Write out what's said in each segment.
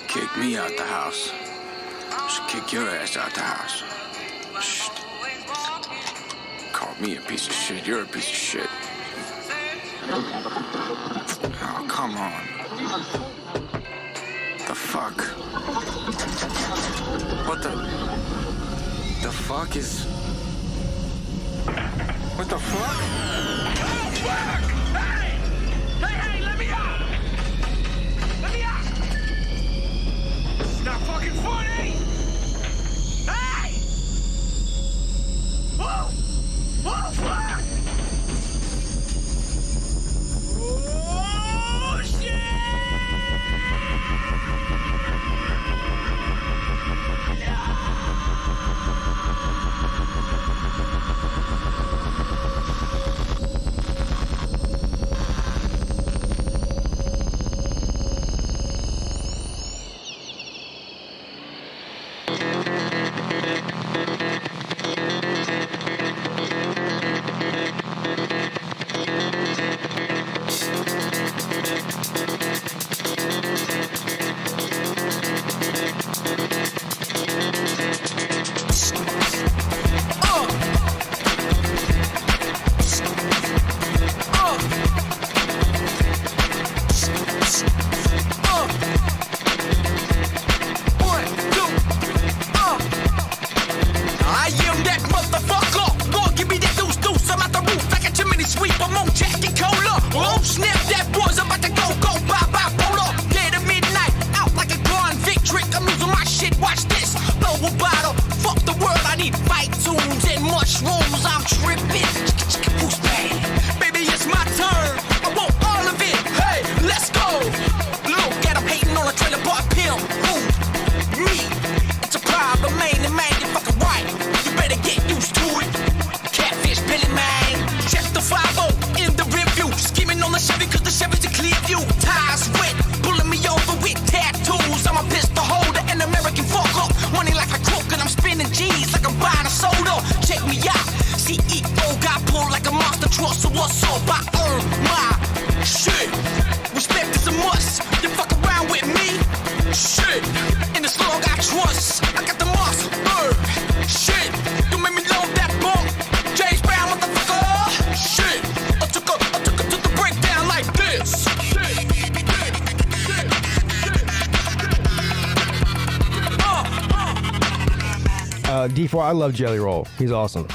kick me out the house. Should kick your ass out the house. Shh. Call me a piece of shit. You're a piece of shit. Oh, come on. The fuck? What the fuck is... What the fuck? Oh, fuck! Hey! Hey, let me out! Let me out! It's not fucking funny! Hey! Whoa! Whoa, fuck! Oh, shit! D4, I love Jelly Roll. He's awesome.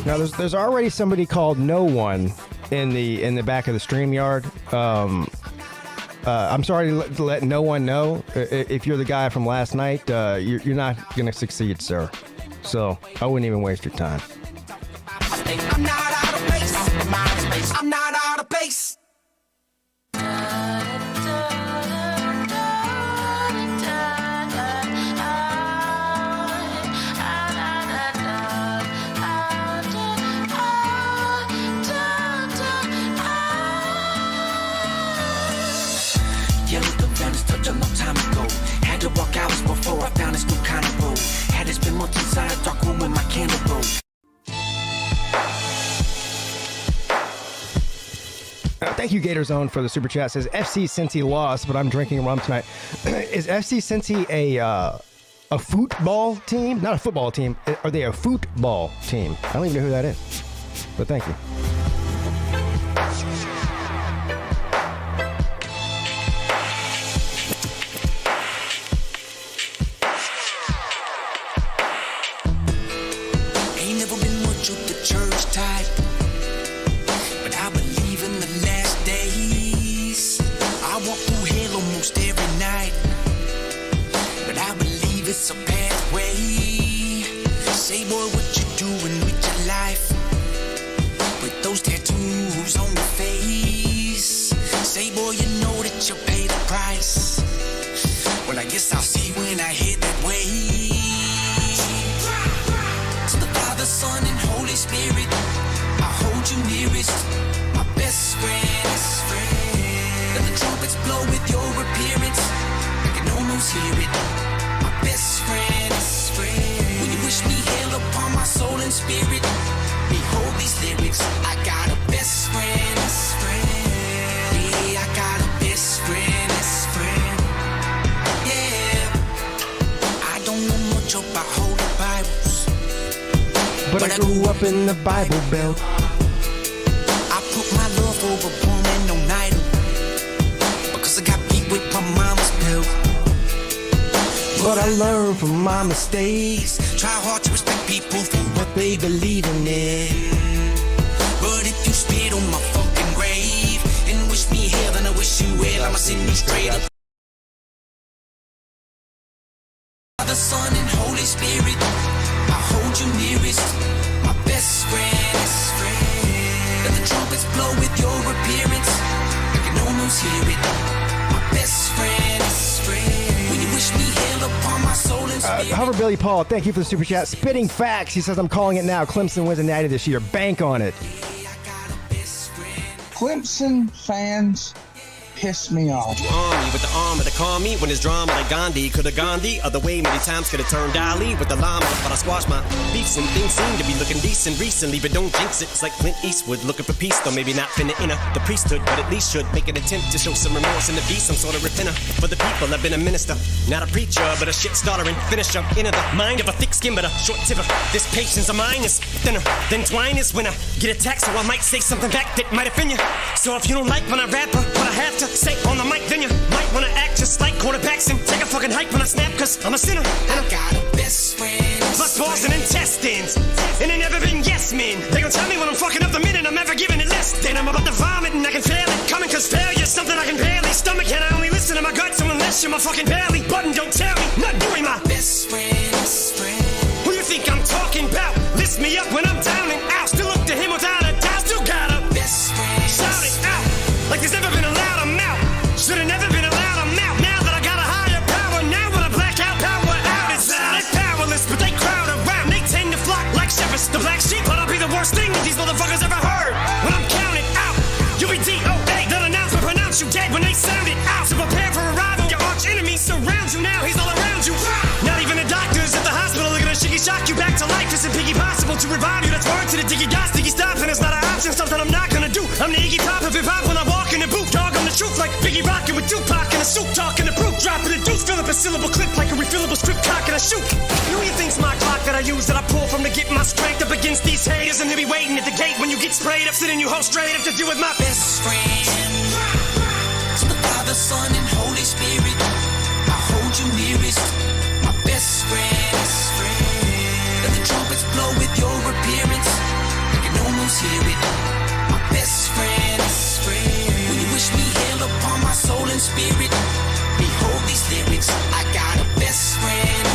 Now, there's already somebody called No One in the back of the StreamYard. I'm sorry to let no one know. If you're the guy from last night, you're not going to succeed, sir. So I wouldn't even waste your time. I'm not out of place. I'm not out of place. Walk hours before I found this new kind of road. Had to spend months inside a dark room with my candle roll. Thank you, Gator Zone, for the super chat. It says FC Cincy lost, but I'm drinking rum tonight. Is FC Cincy a football team? Not a football team. Are they a football team? I don't even know who that is. But thank you. It's a pathway. Say, boy, what you doing with your life? those tattoos on your face. Say, boy, you know that you pay the price. Well, I guess I'll see when I hit that way. To the Father, Son, and Holy Spirit, I hold you nearest, my best friend. Let the trumpets blow with your appearance. I can almost hear it, my best friend. When you wish me hell upon my soul and spirit, behold these lyrics. I got a best friend. Yeah, I got a best friend. About holy Bibles, but I grew up in the Bible Belt. I put my love over woman on idol, because I got beat with my mama's belt. But I learned from my mistakes. Try hard to respect people for what they believe in. But if you spit on my fucking grave and wish me hell, then I wish you well, I'ma send you straight up. The Son and Holy Spirit, I hold you nearest, my best friend. Let the trumpets blow with your appearance. I can almost hear it, my best friend. When you wish me hell upon my soul and spirit. However, Billy Paul, thank you for the super chat. Spitting facts. He says, I'm calling it now. Clemson wins the Natty this year. Bank on it. Clemson fans piss me off. Army with the armor to calm me when it's drama like Gandhi. Could have gone the other way many times, could have turned Ali with the llama, but I squashed my beefs and things seem to be looking decent recently, but don't jinx it. It's like Clint Eastwood looking for peace, though maybe not finna enter the priesthood, but at least should make an attempt to show some remorse and to be some sort of repenter for the people. I've been a minister, not a preacher, but a shit starter and finisher. Inner the mind of a thick skin, but a short tipper. This patience of mine is thinner than twine is when I get attacked, so I might say something back that might offend you. So if you don't like when I rap or what I have to say on the mic, then you might wanna act just like quarterbacks and take a fucking hike when I snap, cause I'm a sinner. And I got a best friend. Plus balls and intestines, and they never been yes men. They gon' tell me when I'm fucking up the minute I'm ever giving it less than I'm about to vomit and I can feel it coming, cause failure's something I can barely stomach, and I only listen to my gut, so unless you're my fucking belly button, don't tell me not doing my best friend. Who you think I'm talking about? Lift me up when I'm down and out. Still look to him without a doubt. Still got a best friend. Shout it out like there's never been a loud amount. Should've never been allowed a mouth. Now that I got a higher power, now when I black out, power out. It's loud. They're powerless, but they crowd around. They tend to flock like shepherds, the black sheep. But I'll be the worst thing that these motherfuckers ever heard. When I'm counted out, you'll be DOA. That announcement pronounce you dead when they sound it out. So prepare for arrival. Your arch enemy surrounds you now. He's all around you. Not even the doctors at the hospital are gonna shiggy shock you back to life. It's piggy possible to revive you. That's word to the diggy goss, diggy stop, and it's not an option. Something I'm not gonna do. I'm the Iggy Pop of hip hop when I walk in the booth. Dog on the truth like Biggie rockin' with Tupac in a suit, talking the proof, dropping the deuce, fill up a syllable clip like a refillable script, cock and I shoot. Who you think's my clock that I use that I pull from to get my strength up against these haters, and they be waiting at the gate when you get sprayed up, sitting you hoe straight up to deal with my best friend. To the Father, Son, and Holy Spirit, I hold you nearest, my best friend. Let the trumpets blow with your appearance. I can almost hear it, my best friend. When you wish me hell upon my soul and spirit, behold these lyrics. I got a best friend.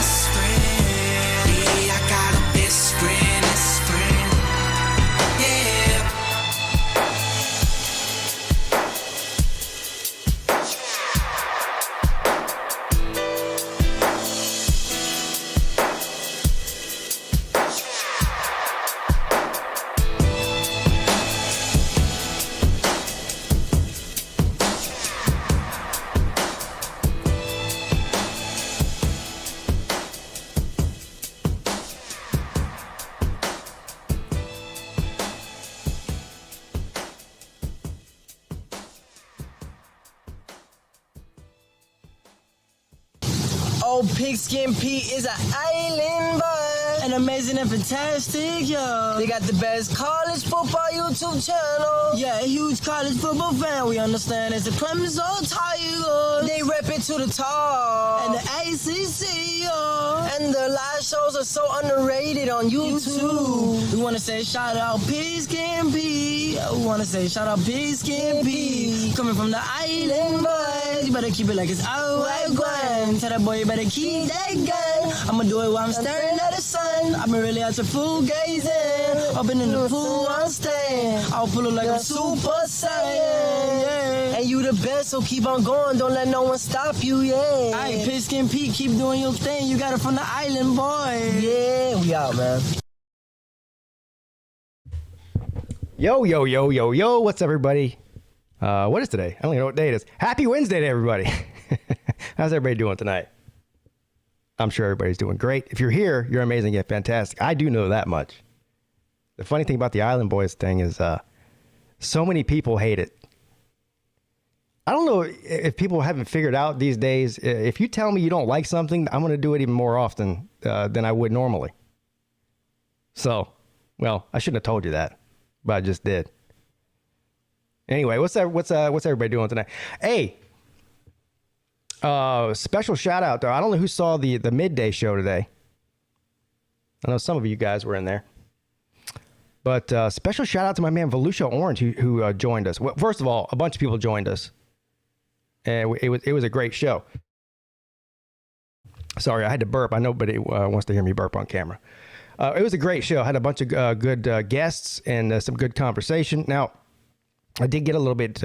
Yeah, I got a best friend. Yeah. Oh, PigskinPeete is an island boy, and amazing and fantastic, yo. They got the best college football YouTube channel. Yeah, a huge college football fan, we understand. It's the Clemson Tigers. They rep it to the top. And the ACC, yo. And the live shows are so underrated on YouTube. We want to say shout out PigskinPeete. We want to say shout out PigskinPeete. Coming from the island boys, you better keep it like it's our grind. Tell that boy you better keep that gun. I'ma do it while I'm staring at the sun. I've been really out to fool gazing. I've been in the pool, I'm staying. I'll pull up like I'm Super Saiyan. And you the best, so keep on going. Don't let no one stop you, yeah. Alright, PigskinPeete, keep doing your thing. You got it from the island, boy. Yeah, we out, man. Yo, yo, yo, yo, yo. What's up, everybody? What is today? I don't even know what day it is. Happy Wednesday to everybody. How's everybody doing tonight? I'm sure everybody's doing great. If you're here, you're amazing and fantastic. I do know that much. The funny thing about the Island Boys thing is so many people hate it. I don't know if people haven't figured out these days. If you tell me you don't like something, I'm going to do it even more often than I would normally. So, well, I shouldn't have told you that, but I just did. Anyway, what's everybody doing tonight? Hey, special shout out though. I don't know who saw the midday show today. I know some of you guys were in there, but special shout out to my man Volusia Orange who joined us. Well, first of all, a bunch of people joined us, and it was a great show. Sorry, I had to burp. I know nobody wants to hear me burp on camera. It was a great show. I had a bunch of good guests and some good conversation. Now, I did get a little bit,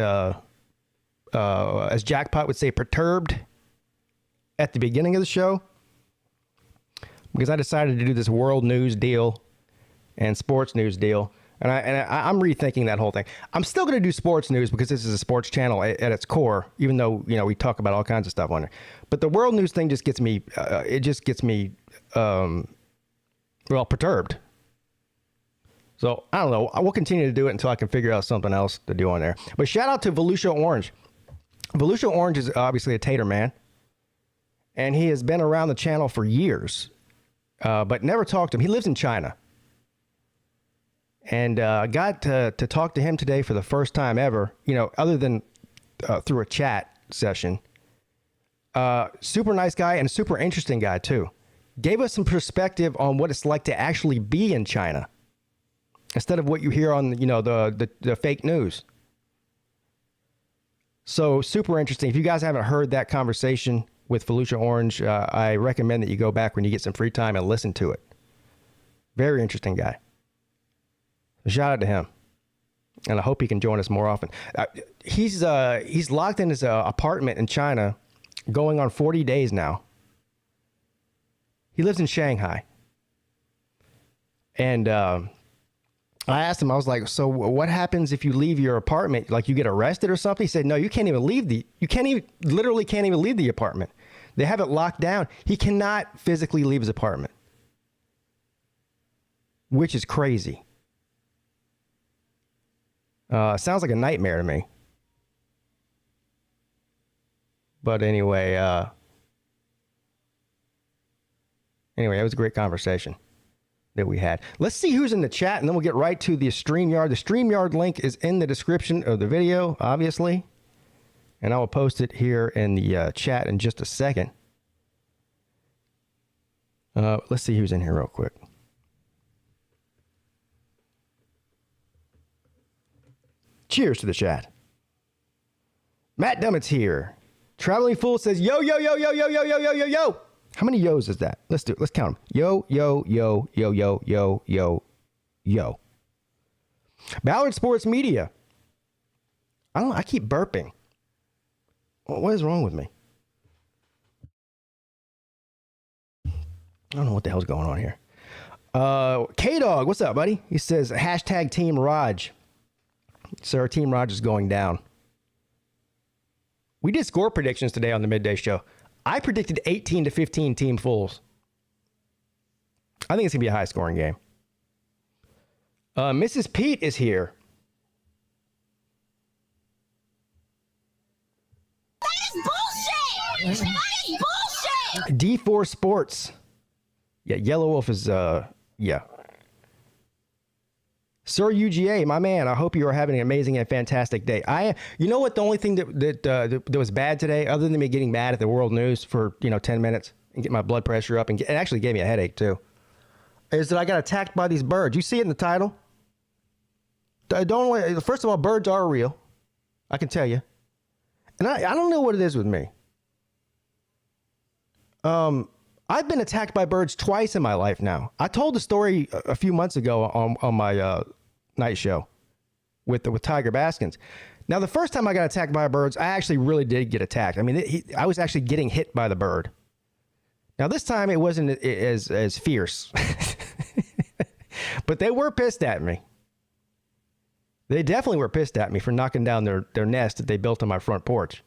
as Jackpot would say, perturbed at the beginning of the show because I decided to do this world news deal and sports news deal, and I'm rethinking that whole thing. I'm still going to do sports news because this is a sports channel at its core, even though we talk about all kinds of stuff on it. But the world news thing just gets me, perturbed. So, I don't know. I will continue to do it until I can figure out something else to do on there. But shout out to Volusia Orange. Volusia Orange is obviously a Tater man. And he has been around the channel for years. But never talked to him. He lives in China. And I got to talk to him today for the first time ever. Other than through a chat session. Super nice guy and a super interesting guy, too. Gave us some perspective on what it's like to actually be in China. Instead of what you hear on, the fake news. So super interesting. If you guys haven't heard that conversation with Volusia Orange, I recommend that you go back when you get some free time and listen to it. Very interesting guy. Shout out to him. And I hope he can join us more often. He's locked in his apartment in China going on 40 days now. He lives in Shanghai. And I asked him, I was like, so what happens if you leave your apartment? Like you get arrested or something? He said, no, you can't even leave literally can't even leave the apartment. They have it locked down. He cannot physically leave his apartment, which is crazy. Sounds like a nightmare to me. But anyway, it was a great conversation that we had. Let's see who's in the chat, and then we'll get right to the StreamYard. The StreamYard link is in the description of the video, obviously. And I will post it here in the chat in just a second. Let's see who's in here real quick. Cheers to the chat. Matt Dummett's here. Traveling Fool says, yo, yo, yo, yo, yo, yo, yo, yo, yo, yo. How many yo's is that? Let's do it. Let's count them. Yo, yo, yo, yo, yo, yo, yo, yo. Ballard Sports Media. I keep burping. What is wrong with me? I don't know what the hell's going on here. K-Dog, what's up, buddy? He says, hashtag Team Raj. Sir, Team Raj is going down. We did score predictions today on the midday show. I predicted 18 to 15 team fulls. I think it's going to be a high-scoring game. Mrs. Peete is here. That is bullshit! That is bullshit! D4 Sports. Yeah, Yellow Wolf is, yeah. Sir UGA, my man, I hope you are having an amazing and fantastic day. You know what? The only thing that was bad today, other than me getting mad at the world news for 10 minutes and get my blood pressure up, and it actually gave me a headache too, is that I got attacked by these birds. You see it in the title. First of all, birds are real. I can tell you, and I don't know what it is with me. I've been attacked by birds twice in my life now. I told the story a few months ago on my night show with Tiger Baskins. Now, the first time I got attacked by birds, I actually really did get attacked. I mean, I was actually getting hit by the bird. Now, this time it wasn't as fierce. But they were pissed at me. They definitely were pissed at me for knocking down their nest that they built on my front porch.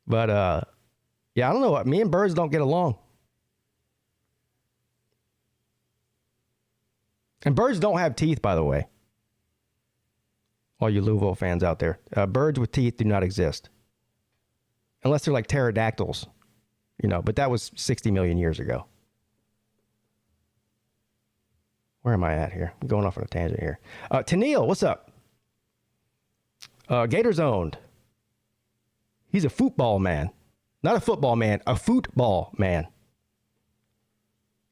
But, yeah, I don't know. Me and birds don't get along. And birds don't have teeth, by the way. All you Lousville fans out there. Birds with teeth do not exist. Unless they're like pterodactyls. But that was 60 million years ago. Where am I at here? I'm going off on a tangent here. Tennille, what's up? Gators owned. He's a football man. Not a football man, a football man.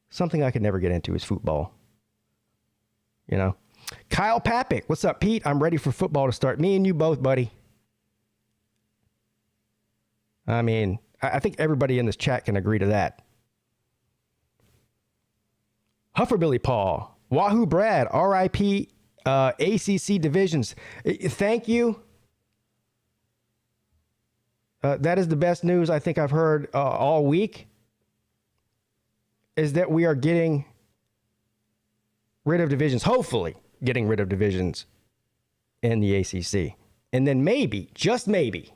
Something I could never get into is football. Kyle Papik, what's up, Pete? I'm ready for football to start. Me and you both, buddy. I mean, I think everybody in this chat can agree to that. Hufferbilly Paul, Wahoo Brad, RIP, ACC divisions. Thank you. That is the best news I think I've heard all week, is that we are getting rid of divisions, hopefully getting rid of divisions in the ACC. And then maybe, just maybe,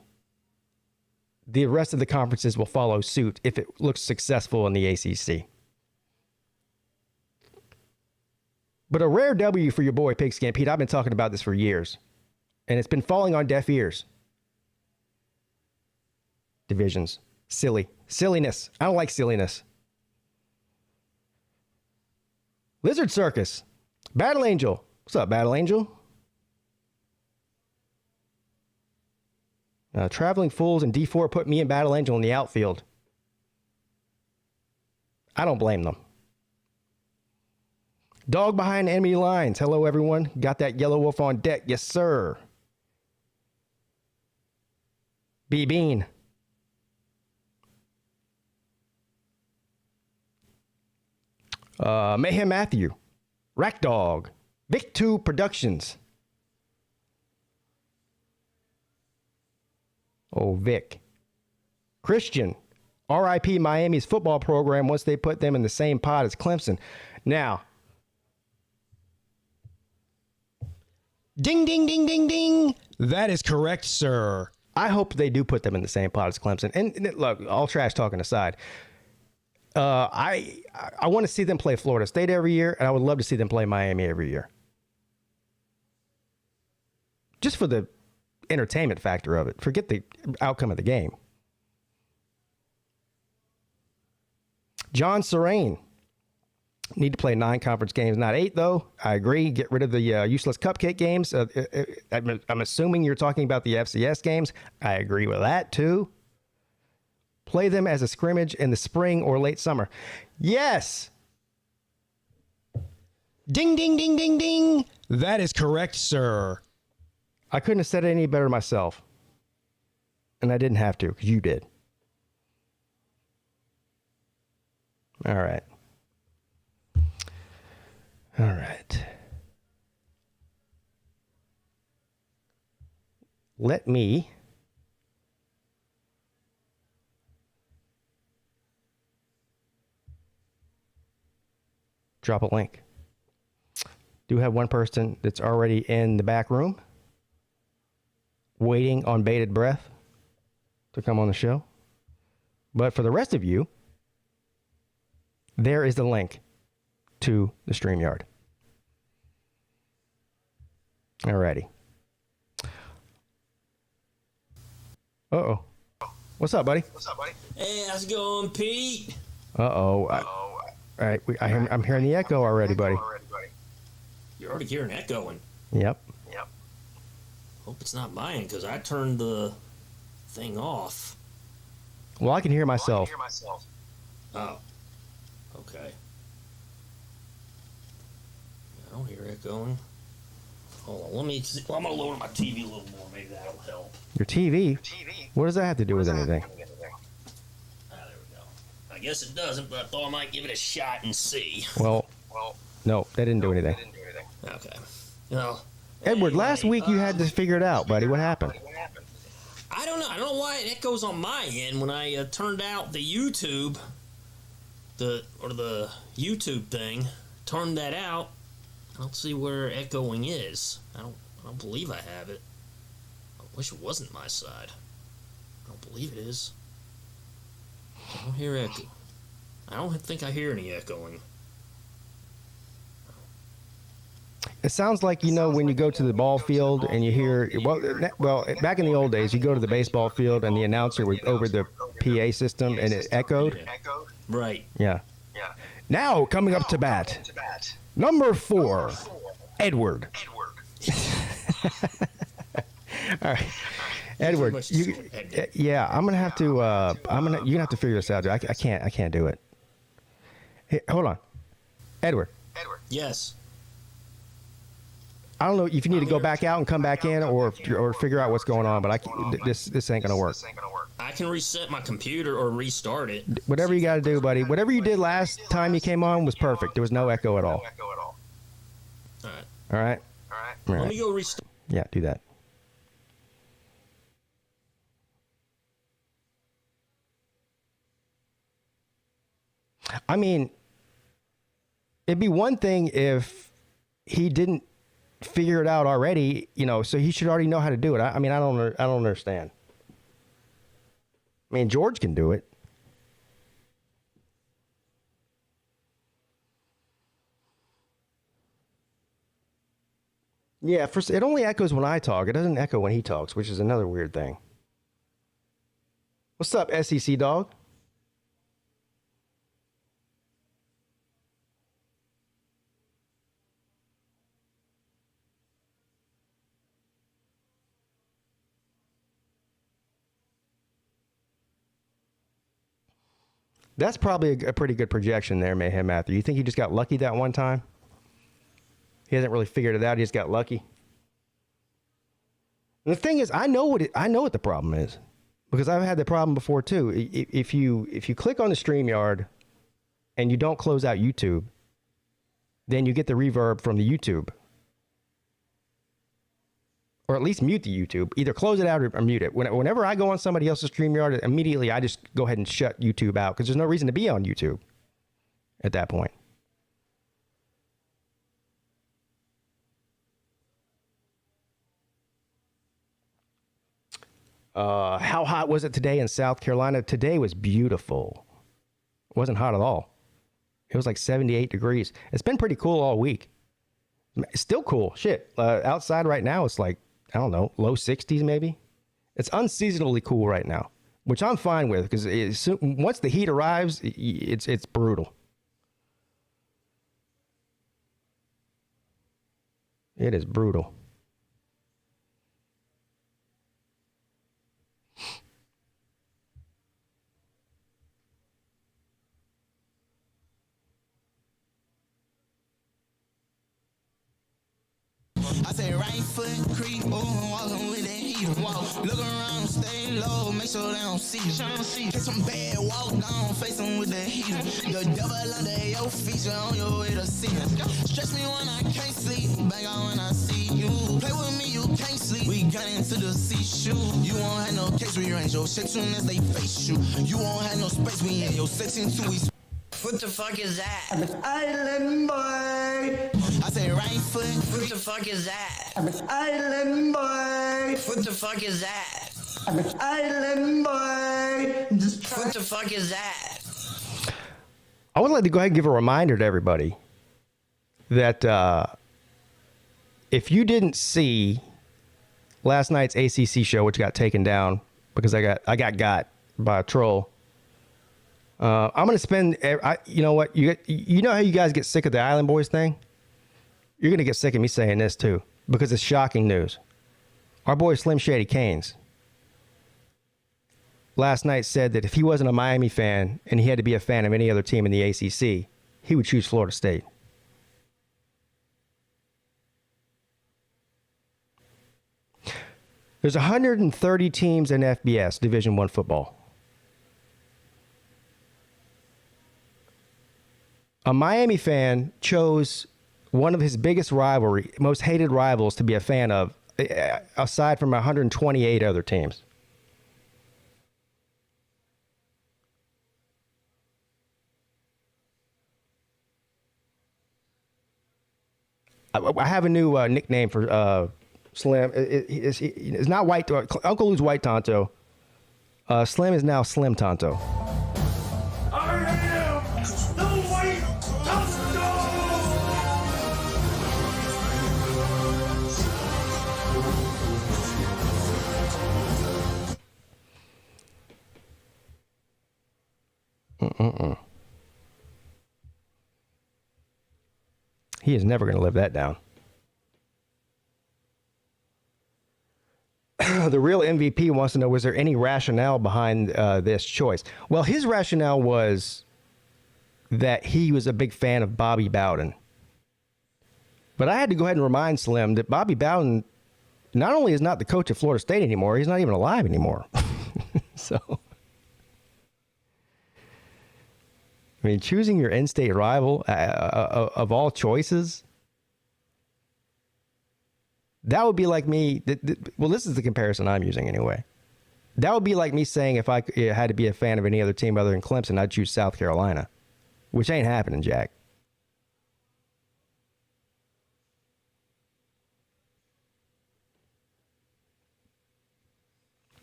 the rest of the conferences will follow suit if it looks successful in the ACC. But a rare W for your boy PigskinPeete. I've been talking about this for years, and it's been falling on deaf ears. Divisions. Silliness. I don't like silliness. Lizard Circus. Battle Angel. What's up, Battle Angel? Traveling Fools and D4 put me and Battle Angel in the outfield. I don't blame them. Dog behind enemy lines. Hello, everyone. Got that yellow wolf on deck. Yes, sir. B-Bean. Mayhem Matthew. Rack Dog. Vic2 Productions. Oh, Vic. Christian. RIP Miami's football program once they put them in the same pot as Clemson. Now, ding, ding, ding, ding, ding. That is correct, sir. I hope they do put them in the same pot as Clemson. And look, all trash talking aside, I want to see them play Florida State every year, and I would love to see them play Miami every year. Just for the entertainment factor of it. Forget the outcome of the game. John Serene. Need to play 9 conference games, not 8, though. I agree. Get rid of the useless cupcake games. I'm assuming you're talking about the FCS games. I agree with that, too. Play them as a scrimmage in the spring or late summer. Yes. Ding, ding, ding, ding, ding. That is correct, sir. I couldn't have said it any better myself. And I didn't have to, because you did. All right. All right. Let me drop a link. Do have one person that's already in the back room waiting on bated breath to come on the show. But for the rest of you, there is the link to the StreamYard. Alrighty. Uh-oh. What's up, buddy? Hey, how's it going, Pete? Uh-oh. All right, I'm hearing the echo already, buddy. You're already hearing echoing. Yep. Hope it's not mine, because I turned the thing off. Well, I can hear myself. Oh. Okay. I don't hear echoing. Hold on, let me see. Well, I'm going to lower my TV a little more. Maybe that'll help. Your TV? What does that have to do with anything? Ah, there we go. guess it doesn't, but I thought I might give it a shot and see. Well, no, that didn't do anything. Okay. Well, Edward, last week you had to figure it out, buddy. What happened? I don't know. I don't know why it echoes on my end when I turned out the YouTube, the YouTube thing. Turned that out. I don't see where echoing is. I don't believe I have it. I wish it wasn't my side. I don't believe it is. I don't hear echo. I don't think I hear any echoing. It sounds like, when you go to the ball field and you hear, well, back in the old days, you go to the baseball field and the announcer was over the PA system and it echoed. Right. Yeah. Now, coming up to bat, number 4, Edward. All right. Edward, I'm gonna have to. You're gonna have to figure this out, dude. I can't do it. Hey, hold on, Edward. Yes. I don't know if you need to go back out and come back in, or figure out what's going on. But this ain't gonna work. I can reset my computer or restart it. Whatever you got to do, buddy. Whatever you did last time you came on was perfect. There was no echo at all. All right. All right. Let me go restart. Yeah, do that. I mean, it'd be one thing if he didn't figure it out already, so he should already know how to do it. I don't understand. I mean, George can do it. Yeah, it only echoes when I talk. It doesn't echo when he talks, which is another weird thing. What's up, SEC dog? That's probably a pretty good projection there, Mayhem Matthew. You think he just got lucky that one time? He hasn't really figured it out. He just got lucky. And the thing is, I know what the problem is, because I've had the problem before too. If you click on the StreamYard and you don't close out YouTube, then you get the reverb from the YouTube. Or at least mute the YouTube. Either close it out or mute it. Whenever I go on somebody else's StreamYard, immediately I just go ahead and shut YouTube out, because there's no reason to be on YouTube at that point. How hot was it today in South Carolina? Today was beautiful. It wasn't hot at all. It was like 78 degrees. It's been pretty cool all week. It's still cool. Shit. Outside right now, it's like, I don't know, low 60s maybe. It's unseasonably cool right now, which I'm fine with, because once the heat arrives, it's brutal. It is brutal. I say right foot creep, walking with that heat. Look around, stay low, make sure they don't see you. Get some bad, walk down, face them with the heat. The devil under your feet, you're on your way to see him. Stretch me when I can't sleep, bang on when I see you. Play with me, you can't sleep. We got into the seashore. You won't have no case, rearrange your shape soon as they face you. You won't have no space, we in your section too. What the fuck is that? I'm an island boy. I say right foot. What the fuck is that? I'm an island boy. What the fuck is that? I'm an island boy. What the fuck is that? I would like to go ahead and give a reminder to everybody that if you didn't see last night's ACC show, which got taken down because I got by a troll, I'm going to spend, you know what, you know how you guys get sick of the Island Boys thing? You're going to get sick of me saying this too, because it's shocking news. Our boy Slim Shady Canes last night said that if he wasn't a Miami fan and he had to be a fan of any other team in the ACC, he would choose Florida State. There's 130 teams in FBS, Division I football. A Miami fan chose one of his biggest most hated rivals to be a fan of, aside from 128 other teams. I have a new nickname for Slim. It's not White. Uncle Lou's White Tonto. Slim is now Slim Tonto. I am the White Tonto! He is never going to live that down. The real MVP wants to know, was there any rationale behind this choice? Well, his rationale was that he was a big fan of Bobby Bowden. But I had to go ahead and remind Slim that Bobby Bowden not only is not the coach of Florida State anymore, he's not even alive anymore. So, I mean, choosing your in-state rival of all choices, that would be like me. Well, this is the comparison I'm using anyway. That would be like me saying if I had to be a fan of any other team other than Clemson, I'd choose South Carolina, which ain't happening, Jack.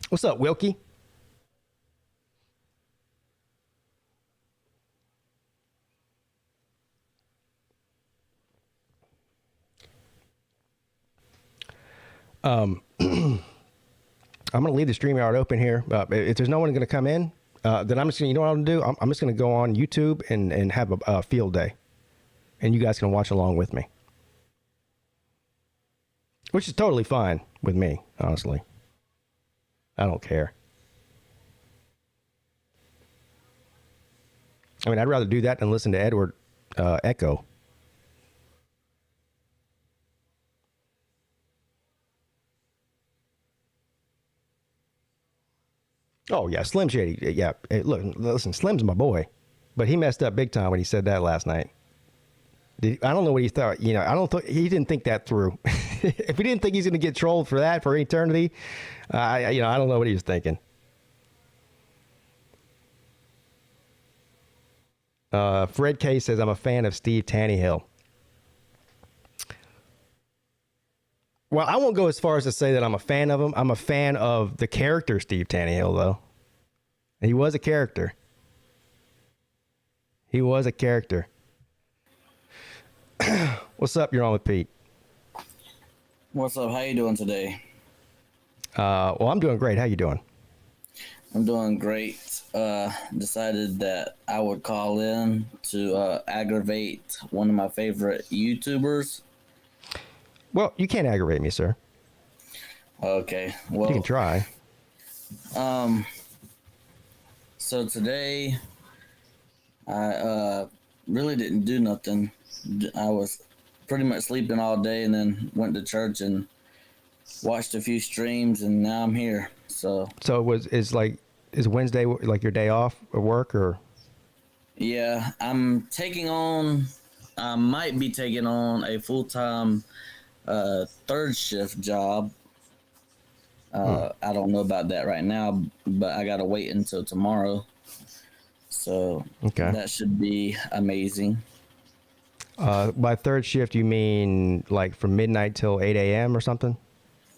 What's up, Wilkie? I'm going to leave the StreamYard open here. If there's no one going to come in, then I'm just going to, you know what I'm going to do? I'm just going to go on YouTube and have a field day. And you guys can watch along with me. Which is totally fine with me, honestly. I don't care. I mean, I'd rather do that than listen to Edward echo. Oh, yeah, Slim Shady. Yeah, hey, look, listen, Slim's my boy. But he messed up big time when he said that last night. I don't know what he thought. You know, he didn't think that through. If he didn't think he's going to get trolled for that for eternity, I don't know what he was thinking. Fred K says, I'm a fan of Steve Tannehill. Well, I won't go as far as to say that I'm a fan of him. I'm a fan of the character Steve Tannehill, though. He was a character. He was a character. What's up? You're on with Pete. What's up? How you doing today? Well, I'm doing great. How you doing? I'm doing great. Decided that I would call in to aggravate one of my favorite YouTubers. Well, you can't aggravate me, sir. Okay. Well, you can try. So today, I really didn't do nothing. I was pretty much sleeping all day, and then went to church and watched a few streams, and now I'm here. So is Wednesday like your day off at work, or? Yeah, I might be taking on a full-time third shift job. I don't know about that right now, but I gotta wait until tomorrow. So that should be amazing. By third shift, you mean like from midnight till 8 a.m. or something?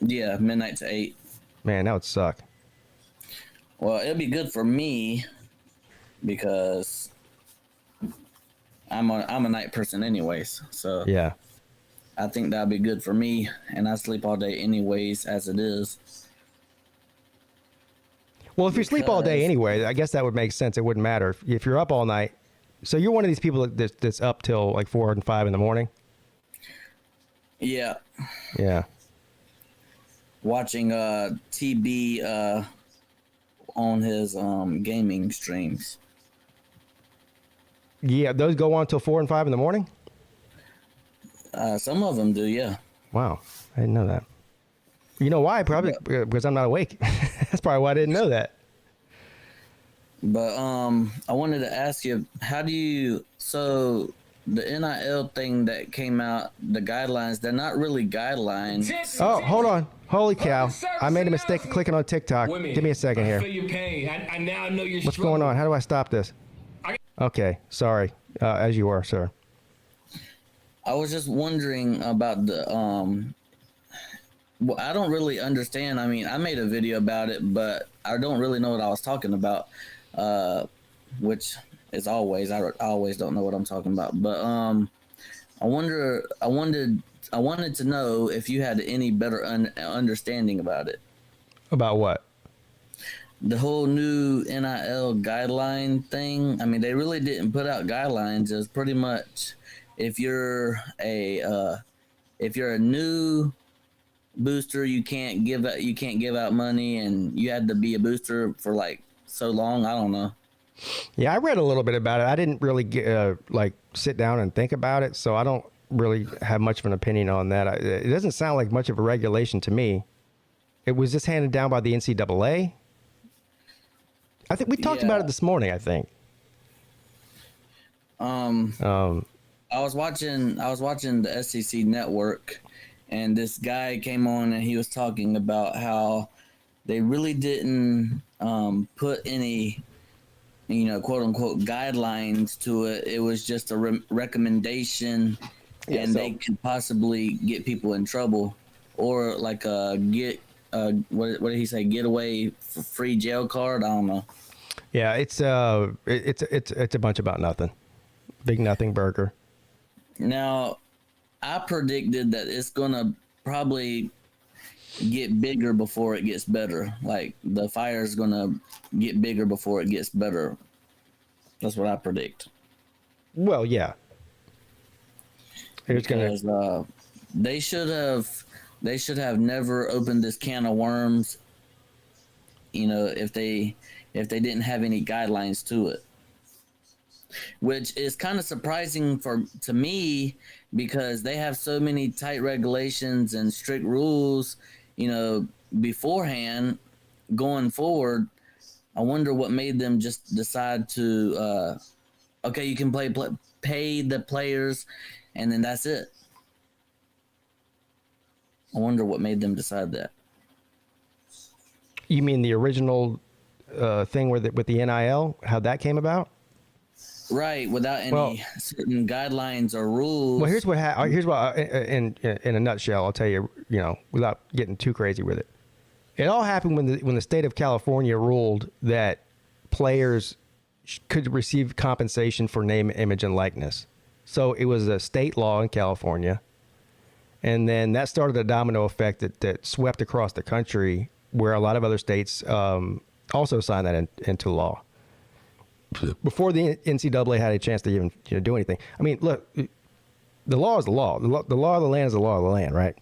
Yeah, midnight to 8. Man, that would suck. Well, it'd be good for me because I'm a night person anyways. So yeah, I think that'd be good for me, and I sleep all day anyways as it is. Well, if you sleep all day anyway, I guess that would make sense. It wouldn't matter if you're up all night. So you're one of these people that's up till like 4 and 5 in the morning? Yeah. Yeah. Watching TB on his gaming streams. Yeah, those go on till 4 and 5 in the morning? Some of them do, yeah. Wow, I didn't know that. You know why? Probably because I'm not awake. That's probably why I didn't know that. But I wanted to ask you, so the NIL thing that came out, the guidelines, they're not really guidelines. Oh, hold on. Holy cow. I made a mistake of clicking on TikTok. Give me a second here. I feel your pain. I now know your What's going on? How do I stop this? Okay, sorry. As you were, sir. I was just wondering about the well, I don't really understand. I mean, I made a video about it, but I don't really know what I was talking about. Which is always, I always don't know what I'm talking about. But I wanted to know if you had any better understanding about it. About what? The whole new NIL guideline thing. I mean, they really didn't put out guidelines. It was pretty much if you're a new booster, you can't give out money, and you had to be a booster for like so long. I don't know. Yeah, I read a little bit about it. I didn't really sit down and think about it, so I don't really have much of an opinion on that. It doesn't sound like much of a regulation to me. It was just handed down by the NCAA. I think we talked about it this morning. I think. I was watching the SEC network, and this guy came on and he was talking about how they really didn't put any, quote unquote guidelines to it. It was just a recommendation, and they could possibly get people in trouble, or like what did he say? Get away for free jail card. I don't know. Yeah, it's a bunch about nothing. Big nothing burger. Now, I predicted that it's gonna probably get bigger before it gets better. Like the fire's gonna get bigger before it gets better. That's what I predict. Well, yeah. Because they should have never opened this can of worms. If they didn't have any guidelines to it. Which is kind of surprising to me, because they have so many tight regulations and strict rules, beforehand. Going forward, I wonder what made them just decide to, okay, you can pay the players, and then that's it. I wonder what made them decide that. You mean the original thing with the NIL, how that came about? Right, without any certain guidelines or rules. Well, here's what in a nutshell, I'll tell you, without getting too crazy with it. It all happened when the state of California ruled that players could receive compensation for name, image, and likeness. So it was a state law in California, and then that started a domino effect that swept across the country, where a lot of other states also signed that into law. Before the NCAA had a chance to even do anything. I mean, look, the law is the law. The law of the land is the law of the land, right?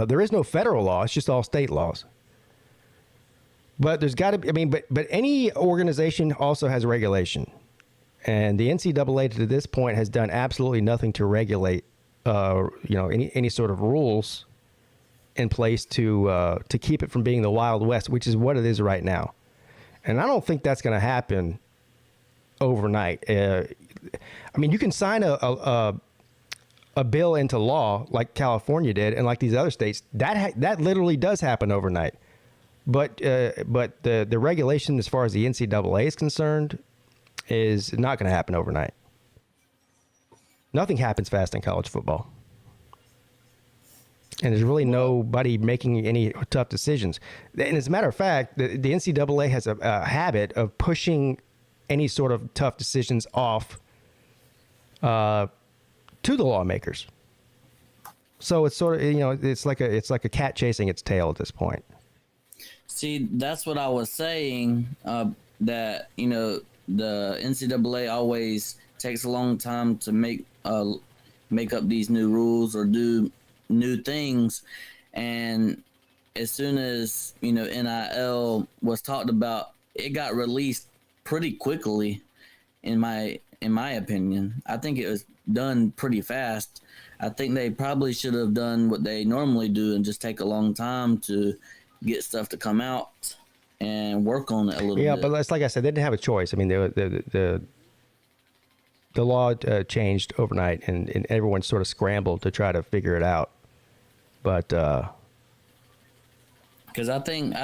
There is no federal law. It's just all state laws. But there's got to be, but any organization also has regulation. And the NCAA to this point has done absolutely nothing to regulate, any sort of rules in place to keep it from being the Wild West, which is what it is right now. And I don't think that's going to happen overnight. You can sign a bill into law like California did, and like these other states. That literally does happen overnight. But the regulation, as far as the NCAA is concerned, is not going to happen overnight. Nothing happens fast in college football. And there's really nobody making any tough decisions. And as a matter of fact, the NCAA has a habit of pushing any sort of tough decisions off to the lawmakers. So it's sort of, it's like a cat chasing its tail at this point. See, that's what I was saying, that, the NCAA always takes a long time to make up these new rules or do new things, and as soon as NIL was talked about, it got released pretty quickly. In my opinion, I think it was done pretty fast. I think they probably should have done what they normally do and just take a long time to get stuff to come out. and work on it a little bit. Yeah, but it's like I said, they didn't have a choice. I mean, the law changed overnight, and everyone sort of scrambled to try to figure it out. But because I think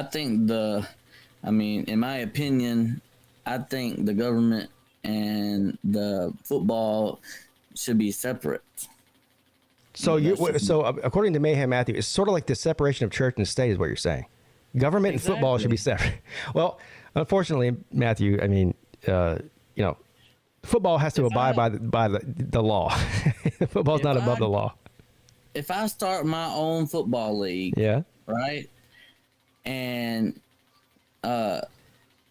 in my opinion, I think the government and the football should be separate. So according to Mayhem Matthew, it's sort of like the separation of church and state is what you're saying. Government and football should be separate. Well, unfortunately, Matthew, I mean, football has to abide by the law. Football's not above the law. If I start my own football league, yeah, right, and I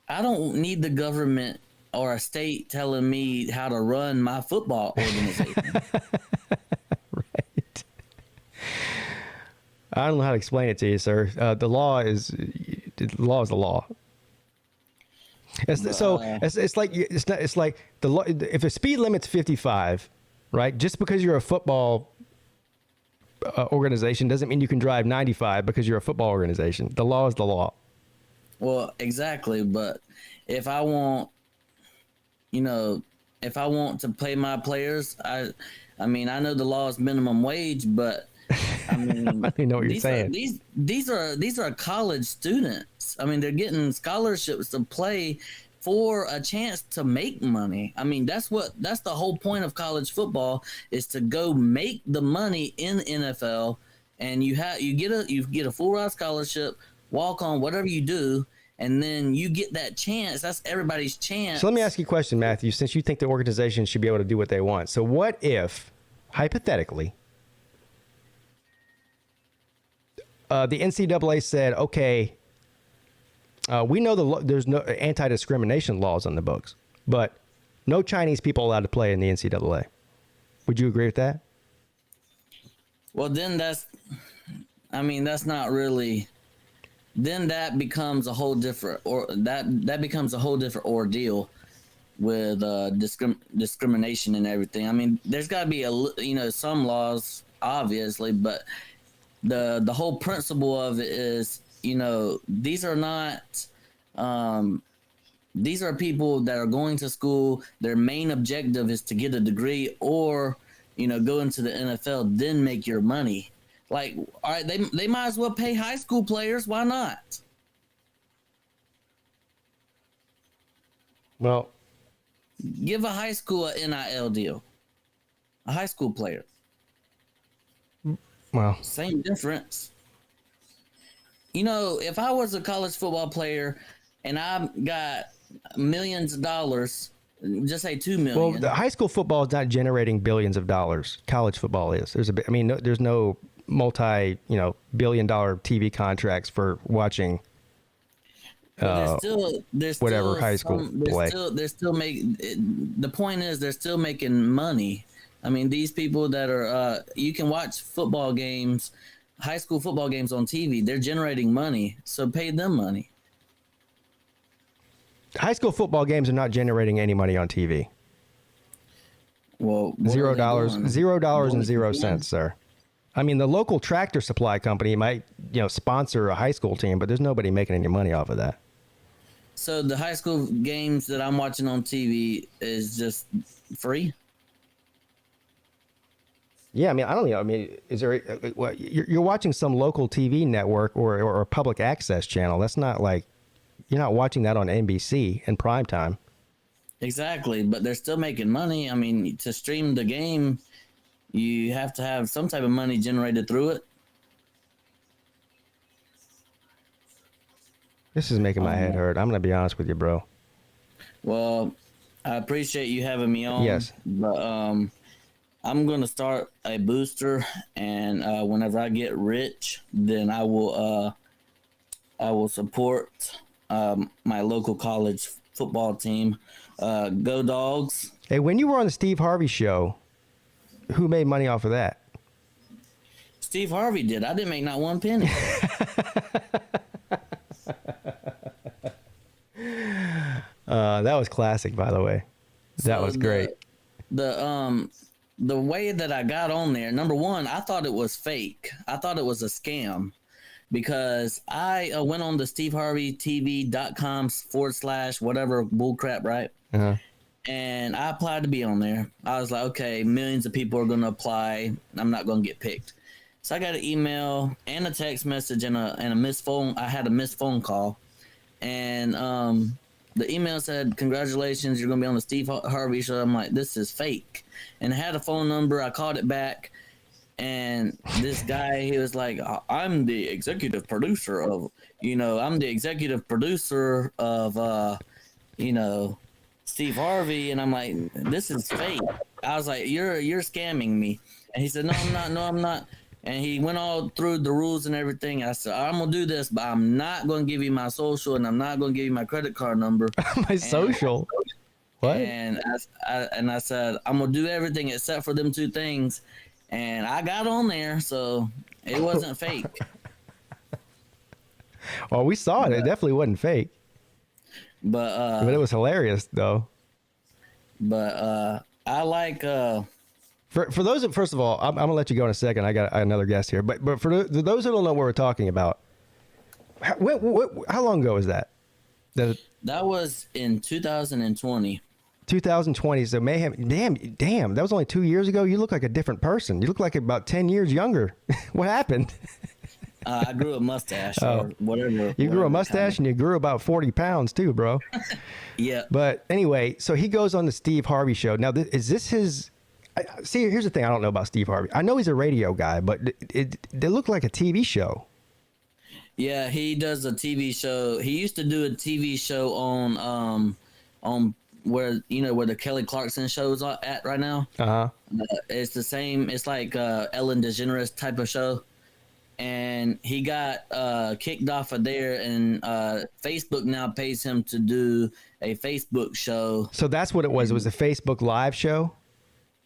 don't need the government or a state telling me how to run my football organization. Right. I don't know how to explain it to you, sir. The law is the law. It's like the law. If the speed limit's 55, right? Just because you're a football organization doesn't mean you can drive 95 because you're a football organization. The law is the law. Well, exactly. But if I want, to pay my players, I know the law is minimum wage, but I mean, I know what you're saying. These are college students. I mean, they're getting scholarships to play for a chance to make money. I mean, that's the whole point of college football is to go make the money in the NFL, and you get a full ride scholarship, walk on, whatever you do, and then you get that chance. That's everybody's chance. So let me ask you a question, Matthew, since you think the organization should be able to do what they want. So what if, hypothetically, the NCAA said, okay, we know there's no anti-discrimination laws on the books, but no Chinese people allowed to play in the NCAA. Would you agree with that? Well, then that's not really. Then that becomes a whole different, that becomes a whole different ordeal with discrimination and everything. I mean, there's got to be some laws, obviously, but the whole principle of it is, these are not, these are people that are going to school. Their main objective is to get a degree or, go into the NFL, then make your money. Like, all right, they might as well pay high school players. Why not? Well, give a high school an NIL deal. A high school player. Well, same difference. If I was a college football player and I got millions of dollars, just say $2 million. Well, the high school football is not generating billions of dollars. College football is. There's no multi-billion-dollar TV contracts for watching. There's whatever still high school play. The point is they're still making money. I mean, these people that are you can watch football games, high school football games on TV. They're generating money, so pay them money. High school football games are not generating any money on TV. Well, $0, $0.00, sir. I mean, the local tractor supply company might, sponsor a high school team, but there's nobody making any money off of that. So the high school games that I'm watching on TV is just free? Yeah, I mean, I don't know. I mean, is there? You're watching some local TV network or a public access channel. That's not like you're not watching that on NBC in prime time. Exactly, but they're still making money. I mean, to stream the game, you have to have some type of money generated through it. This is making my head hurt. I'm going to be honest with you, bro. Well, I appreciate you having me on. Yes. But I'm going to start a booster, and whenever I get rich, then I will support my local college football team. Go Dogs. Hey, when you were on the Steve Harvey show, who made money off of that? Steve Harvey did. I didn't make not one penny. That was classic, by the way. That was great. The way that I got on there, number one, I thought it was fake. I thought it was a scam. because I went on the SteveHarveyTV.com / whatever bullcrap, right? Uh-huh. And I applied to be on there. I was like, okay, millions of people are going to apply. I'm not going to get picked. So I got an email and a text message and a missed phone. I had a missed phone call. And the email said, congratulations, you're going to be on the Steve Harvey show. I'm like, this is fake. And I had a phone number. I called it back. And this guy, he was like, I'm the executive producer of, Steve Harvey. And I'm like, this is fake. I was like, you're scamming me. And he said, no, I'm not. And he went all through the rules and everything. I said, I'm going to do this, but I'm not going to give you my social, and I'm not going to give you my credit card number. Social? What? And I said, I'm going to do everything except for them two things. And I got on there, so it wasn't fake. Well, we saw it. It definitely wasn't fake. But it was hilarious, though. But I like... For those that, first of all, I'm going to let you go in a second. I got another guest here. But for those who don't know what we're talking about, how long ago was that? That was in 2020. 2020. So Mayhem, damn, that was only 2 years ago. You look like a different person. You look like about 10 years younger. What happened? I grew a mustache or whatever. You grew a mustache and you grew about 40 pounds too, bro. Yeah. But anyway, so he goes on the Steve Harvey show. Now, is this his... See, here's the thing. I don't know about Steve Harvey. I know he's a radio guy, but it looked like a TV show. Yeah, he does a TV show. He used to do a TV show on where the Kelly Clarkson show is at right now. Uh-huh. It's the same. It's like Ellen DeGeneres type of show. And he got kicked off of there, and Facebook now pays him to do a Facebook show. So that's what it was. It was a Facebook Live show?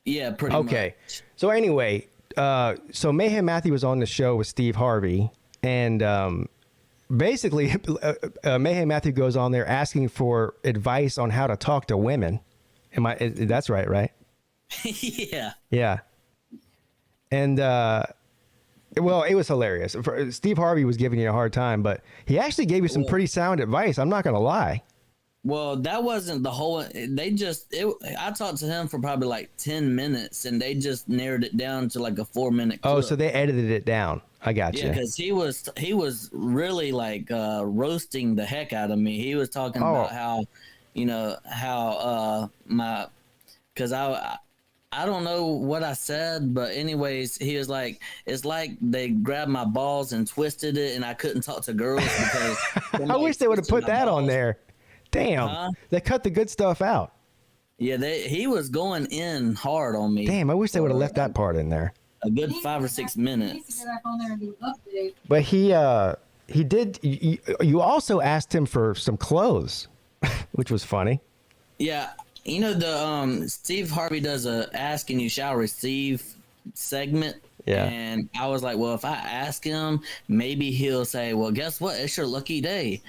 Yeah, pretty much. Okay. So anyway, so Mayhem Matthew was on the show with Steve Harvey, and basically Mayhem Matthew goes on there asking for advice on how to talk to women. That's right? Yeah. Yeah. And well, it was hilarious. Steve Harvey was giving you a hard time, but he actually gave you some pretty sound advice. I'm not going to lie. Well, that wasn't the whole. I talked to him for probably like 10 minutes, and they just narrowed it down to like a 4-minute clip. Oh, so they edited it down. I got you. Yeah, because he was really like roasting the heck out of me. He was talking about how because I don't know what I said, but anyways, he was like, it's like they grabbed my balls and twisted it, and I couldn't talk to girls because I wish they would have put that on there. Damn, they cut the good stuff out. Yeah, he was going in hard on me. Damn, I wish they would have left that part in there. A good 5 or 6 minutes. But he did. You also asked him for some clothes, which was funny. Yeah, the Steve Harvey does a "Ask and You Shall Receive" segment. Yeah. And I was like, well, if I ask him, maybe he'll say, well, guess what? It's your lucky day.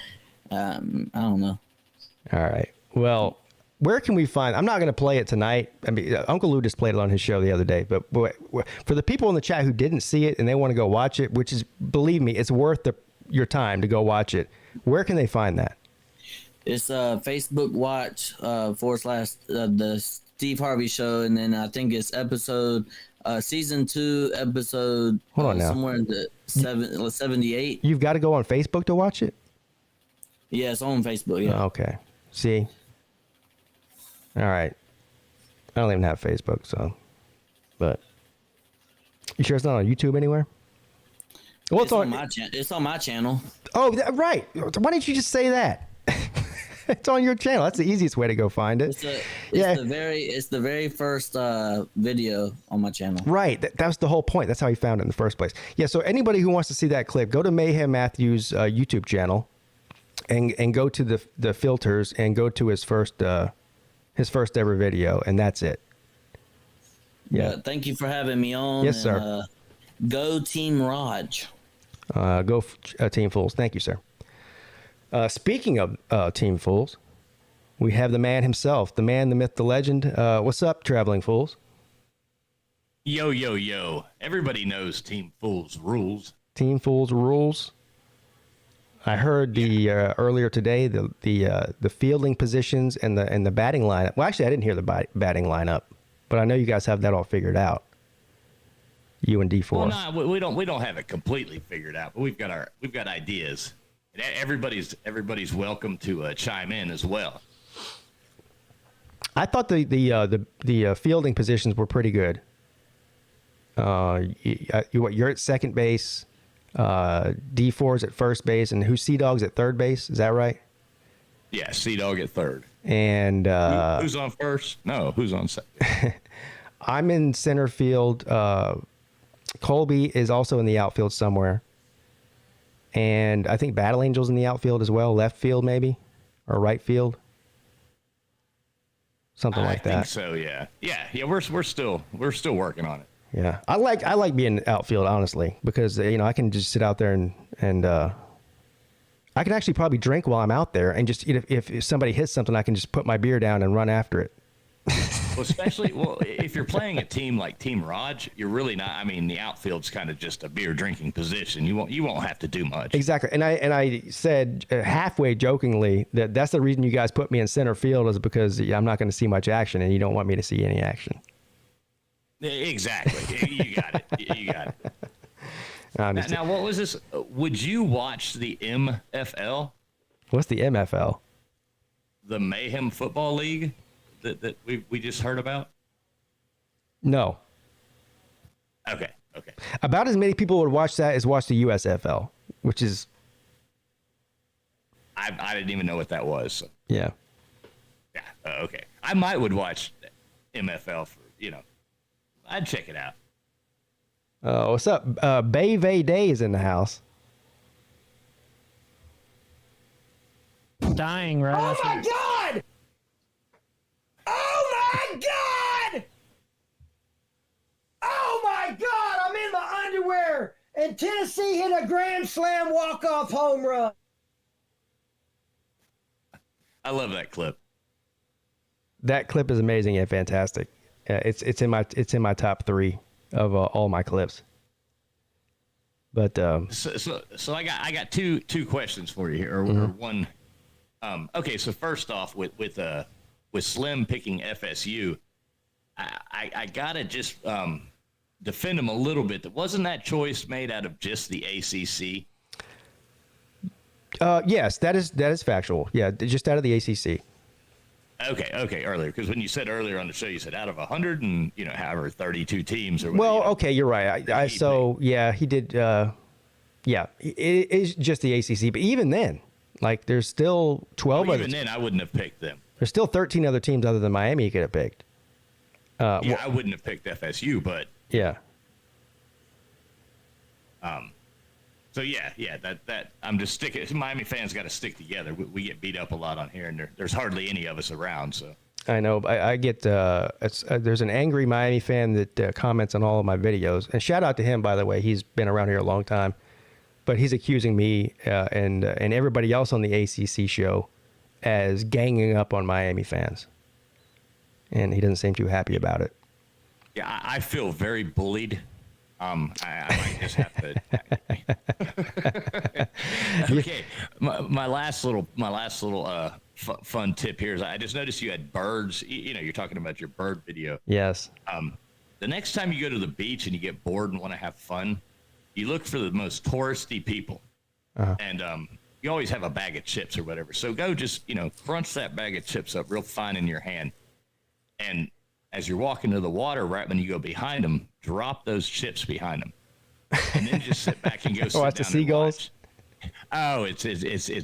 I don't know. All right. Well, where can we find... I'm not going to play it tonight. I mean, Uncle Lou just played it on his show the other day. But for the people in the chat who didn't see it and they want to go watch it, which is, believe me, it's worth your time to go watch it. Where can they find that? It's Facebook watch / the Steve Harvey show. And then I think it's season 2, episode... Hold on now. Somewhere in the 78. You've got to go on Facebook to watch it? Yeah, it's on Facebook, yeah. Okay. See? All right. I don't even have Facebook, so. But. You sure it's not on YouTube anywhere? Well, it's on my channel. It's on my channel. Oh, right. Why didn't you just say that? It's on your channel. That's the easiest way to go find it. It's the very first video on my channel. Right. That was the whole point. That's how he found it in the first place. Yeah, so anybody who wants to see that clip, go to Mayhem Matthews' YouTube channel and go to the filters and go to his first ever video, and that's it. Yeah. Thank you for having me on. Yes, sir. Go Team Raj. Go Team Fools. Thank you, sir. Speaking of Team Fools, we have the man himself, the man, the myth, the legend. What's up, Traveling Fools? Yo. Everybody knows Team Fools rules. Team Fools rules. I heard the earlier today the fielding positions and the batting lineup. Well, actually, I didn't hear the batting lineup, but I know you guys have that all figured out. You and D4. Well, no, we don't have it completely figured out, but we've got ideas. And everybody's welcome to chime in as well. I thought the fielding positions were pretty good. You're at second base. D4's at first base, and who's Sea-Dog's at third base? Is that right? Yeah, Sea-Dog at third. And who's on first? No, who's on second? I'm in center field. Colby is also in the outfield somewhere. And I think Battle Angel's in the outfield as well. Left field, maybe? Or right field? Something like that. I think so, yeah. Yeah, we're still working on it. Yeah. I like being outfield, honestly, because, I can just sit out there and I can actually probably drink while I'm out there, and just if somebody hits something, I can just put my beer down and run after it. Well, especially if you're playing a team like Team Raj, you're really not. I mean, the outfield's kind of just a beer drinking position. You won't have to do much. Exactly. And I said halfway jokingly that's the reason you guys put me in center field, is because I'm not going to see much action, and you don't want me to see any action. Exactly. You got it. Now, what was this? Would you watch the MFL? What's the MFL? The Mayhem Football League that we just heard about? No. Okay. About as many people would watch that as watch the USFL, which is... I didn't even know what that was. So. Yeah. Yeah, okay. I would watch MFL for, I'd check it out. What's up? Bayvey Day is in the house. Dying, right? Oh my God! Oh my God! Oh my God! I'm in my underwear, and Tennessee hit a grand slam walk-off home run. I love that clip. That clip is amazing and fantastic. It's in my top 3 of all my clips. But so I got two questions for you here, or one. Okay, so first off, with Slim picking FSU, I gotta just defend him a little bit. Wasn't that choice made out of just the ACC? Yes, that is factual. Yeah, just out of the ACC. Okay, earlier, because when you said earlier on the show, you said out of 100 and however 32 teams or whatever. Well, okay, you're right. He did. Yeah, it is just the ACC, but even then, like, there's still 12 well, other. Even then, I wouldn't have picked them. There's still 13 other teams other than Miami you could have picked. I wouldn't have picked FSU, but yeah. So yeah, that I'm just sticking. Miami fans got to stick together. We get beat up a lot on here, and there's hardly any of us around. So I know. I get there's an angry Miami fan that comments on all of my videos, and shout out to him, by the way. He's been around here a long time, but he's accusing me and everybody else on the ACC show as ganging up on Miami fans, and he doesn't seem too happy about it. Yeah, I feel very bullied. I might just have to. Okay, my last little fun tip here is I just noticed you had birds. You're talking about your bird video. Yes. The next time you go to the beach and you get bored and want to have fun, you look for the most touristy people, and you always have a bag of chips or whatever. So go just crunch that bag of chips up real fine in your hand, and as you're walking to the water, right when you go behind them, drop those chips behind them, and then just sit back and go sit watch down the seagulls. Oh, it's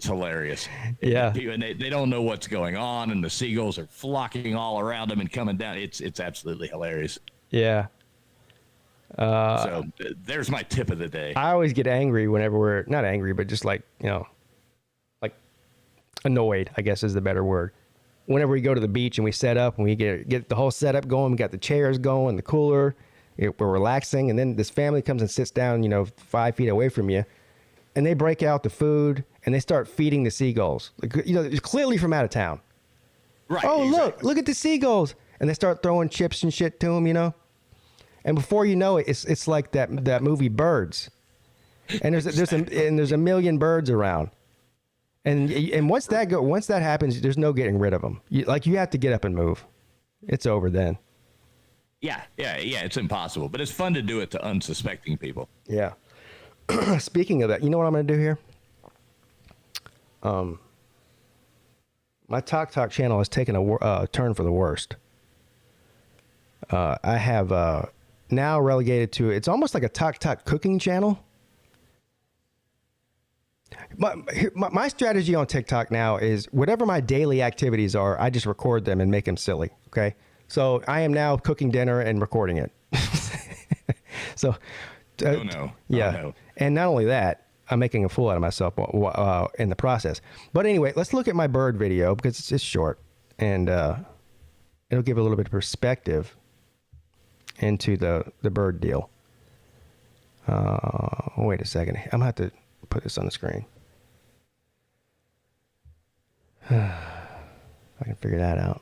hilarious. Yeah, and they don't know what's going on, and the seagulls are flocking all around them and coming down. It's absolutely hilarious. Yeah. So there's my tip of the day. I always get angry whenever we're not angry, but just like annoyed, I guess is the better word. Whenever we go to the beach and we set up and we get the whole setup going, we got the chairs going, the cooler, we're relaxing, and then this family comes and sits down, 5 feet away from you, and they break out the food and they start feeding the seagulls. Clearly from out of town. Right. Oh, exactly. look at the seagulls, and they start throwing chips and shit to them, And before you know it, it's like that movie Birds, and there's a million birds around. And once that happens, there's no getting rid of them. You have to get up and move. It's over then. Yeah. It's impossible, but it's fun to do it to unsuspecting people. Yeah. Speaking of that, you know what I'm going to do here? My Talk channel has taken a turn for the worst. I have now relegated to, it's almost like a Talk cooking channel. My strategy on TikTok now is whatever my daily activities are, I just record them and make them silly. Okay. So I am now cooking dinner and recording it. So, no. Yeah. No. And not only that, I'm making a fool out of myself in the process. But anyway, let's look at my bird video because it's short and it'll give a little bit of perspective into the bird deal. Wait a second. I'm going to have to put this on the screen. I can figure that out.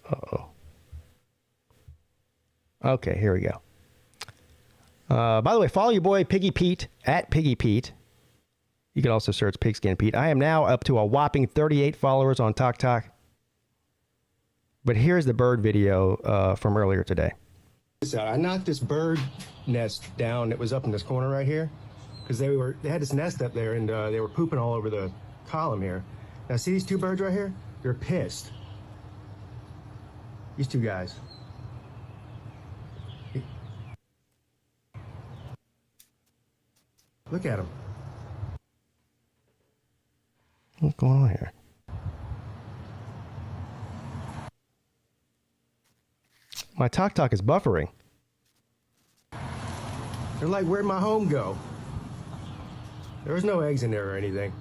Uh-oh. Okay, here we go. By the way, follow your boy PigskinPeete at PigskinPeete. You can also search PigskinPeete. I am now up to a whopping 38 followers on TikTok. But here's the bird video from earlier today. I knocked this bird nest down that was up in this corner right here because they had this nest up there and they were pooping all over the column here. Now see these two birds right here? They're pissed. These two guys. Look at them. What's going on here? My Talk is buffering. They're like, where'd my home go? There was no eggs in there or anything.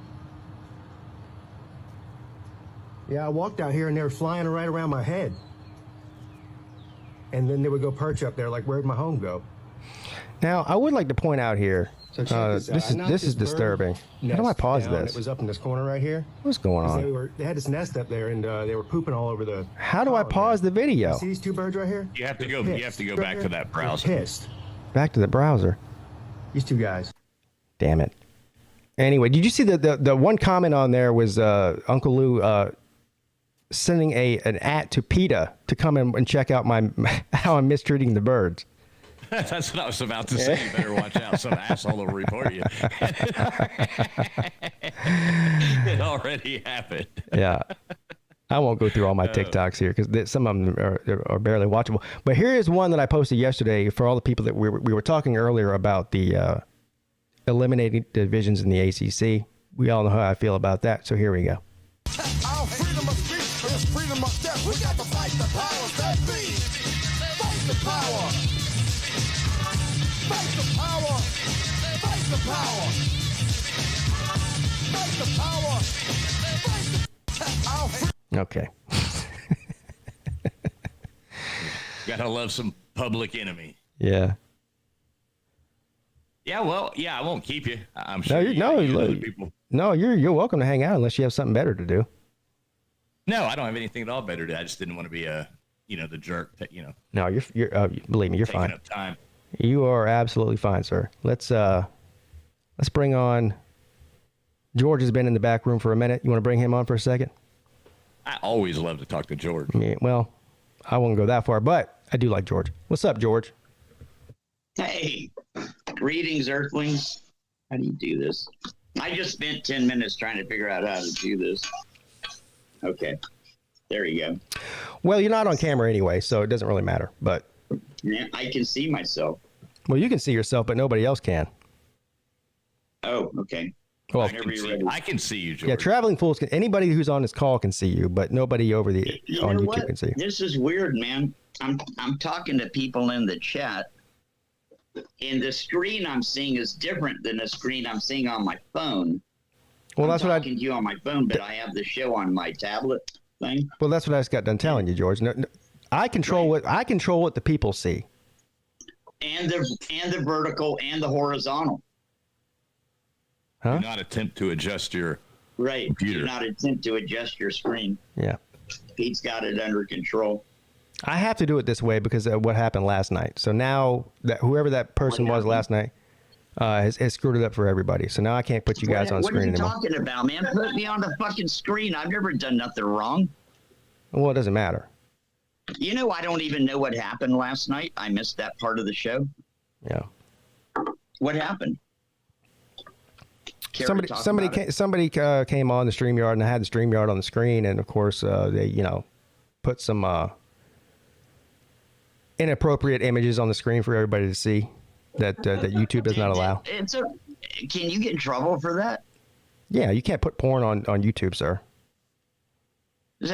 Yeah, I walked out here and they were flying right around my head. And then they would go perch up there like, where'd my home go? Now, I would like to point out here, So check this out. this is disturbing. How do I pause this? It was up in this corner right here. What's going on? They had this nest up there, and they were pooping all over the. How do I pause the video? See these two birds right here? You have to go. You have to go back to that browser. They're pissed. Back to the browser. These two guys. Damn it. Anyway, did you see the one comment on there was Uncle Lou sending an at to Peete to come in and check out how I'm mistreating the birds. That's what I was about to say. You better watch out. Some asshole will report you. It already happened. Yeah. I won't go through all my TikToks here because some of them are barely watchable. But here is one that I posted yesterday for all the people that we were talking earlier about the eliminating divisions in the ACC. We all know how I feel about that. So here we go. Our freedom of speech is freedom of death. We got to fight the powers that be. Fight the power. Fight the power. Fight the power. Fight the power. Fight the Okay. Gotta love some Public Enemy. Yeah. Yeah, well, yeah, I won't keep you. I'm sure. You're welcome to hang out unless you have something better to do. No, I don't have anything at all better to do. I just didn't want to be the jerk that, No, you're believe me, you're fine. Taking up time. You are absolutely fine, sir. Let's bring on George. Has been in the back room for a minute. You want to bring him on for a second? I always love to talk to George. Yeah, well, I won't go that far, but I do like George. What's up, George? Hey, greetings, Earthlings. How do you do this? I just spent 10 minutes trying to figure out how to do this. Okay, there you go. Well, you're not on camera anyway, so it doesn't really matter. But yeah, I can see myself. Well, you can see yourself, but nobody else can. Oh, okay. Well, I can see you, George. Yeah, traveling fools can. Anybody who's on this call can see you, but nobody over on YouTube can see you. This is weird, man. I'm talking to people in the chat, and the screen I'm seeing is different than the screen I'm seeing on my phone. Well, I'm talking to you on my phone, but I have the show on my tablet thing. Well, that's what I just got done telling you, George. No, I control what the people see. And the vertical and the horizontal. Huh? Do not attempt to adjust your computer. Do not attempt to adjust your screen. Yeah. Pete's got it under control. I have to do it this way because of what happened last night. So now that whoever that person was last night has screwed it up for everybody. So now I can't put you guys on screen anymore. What are you talking about, man? Put me on the fucking screen. I've never done nothing wrong. Well, it doesn't matter. You know, I don't even know what happened last night. I missed that part of the show. Yeah. What happened? Somebody came on the StreamYard, and I had the StreamYard on the screen, and of course they put some inappropriate images on the screen for everybody to see that YouTube does not allow. Can you get in trouble for that? Yeah, you can't put porn on YouTube, sir.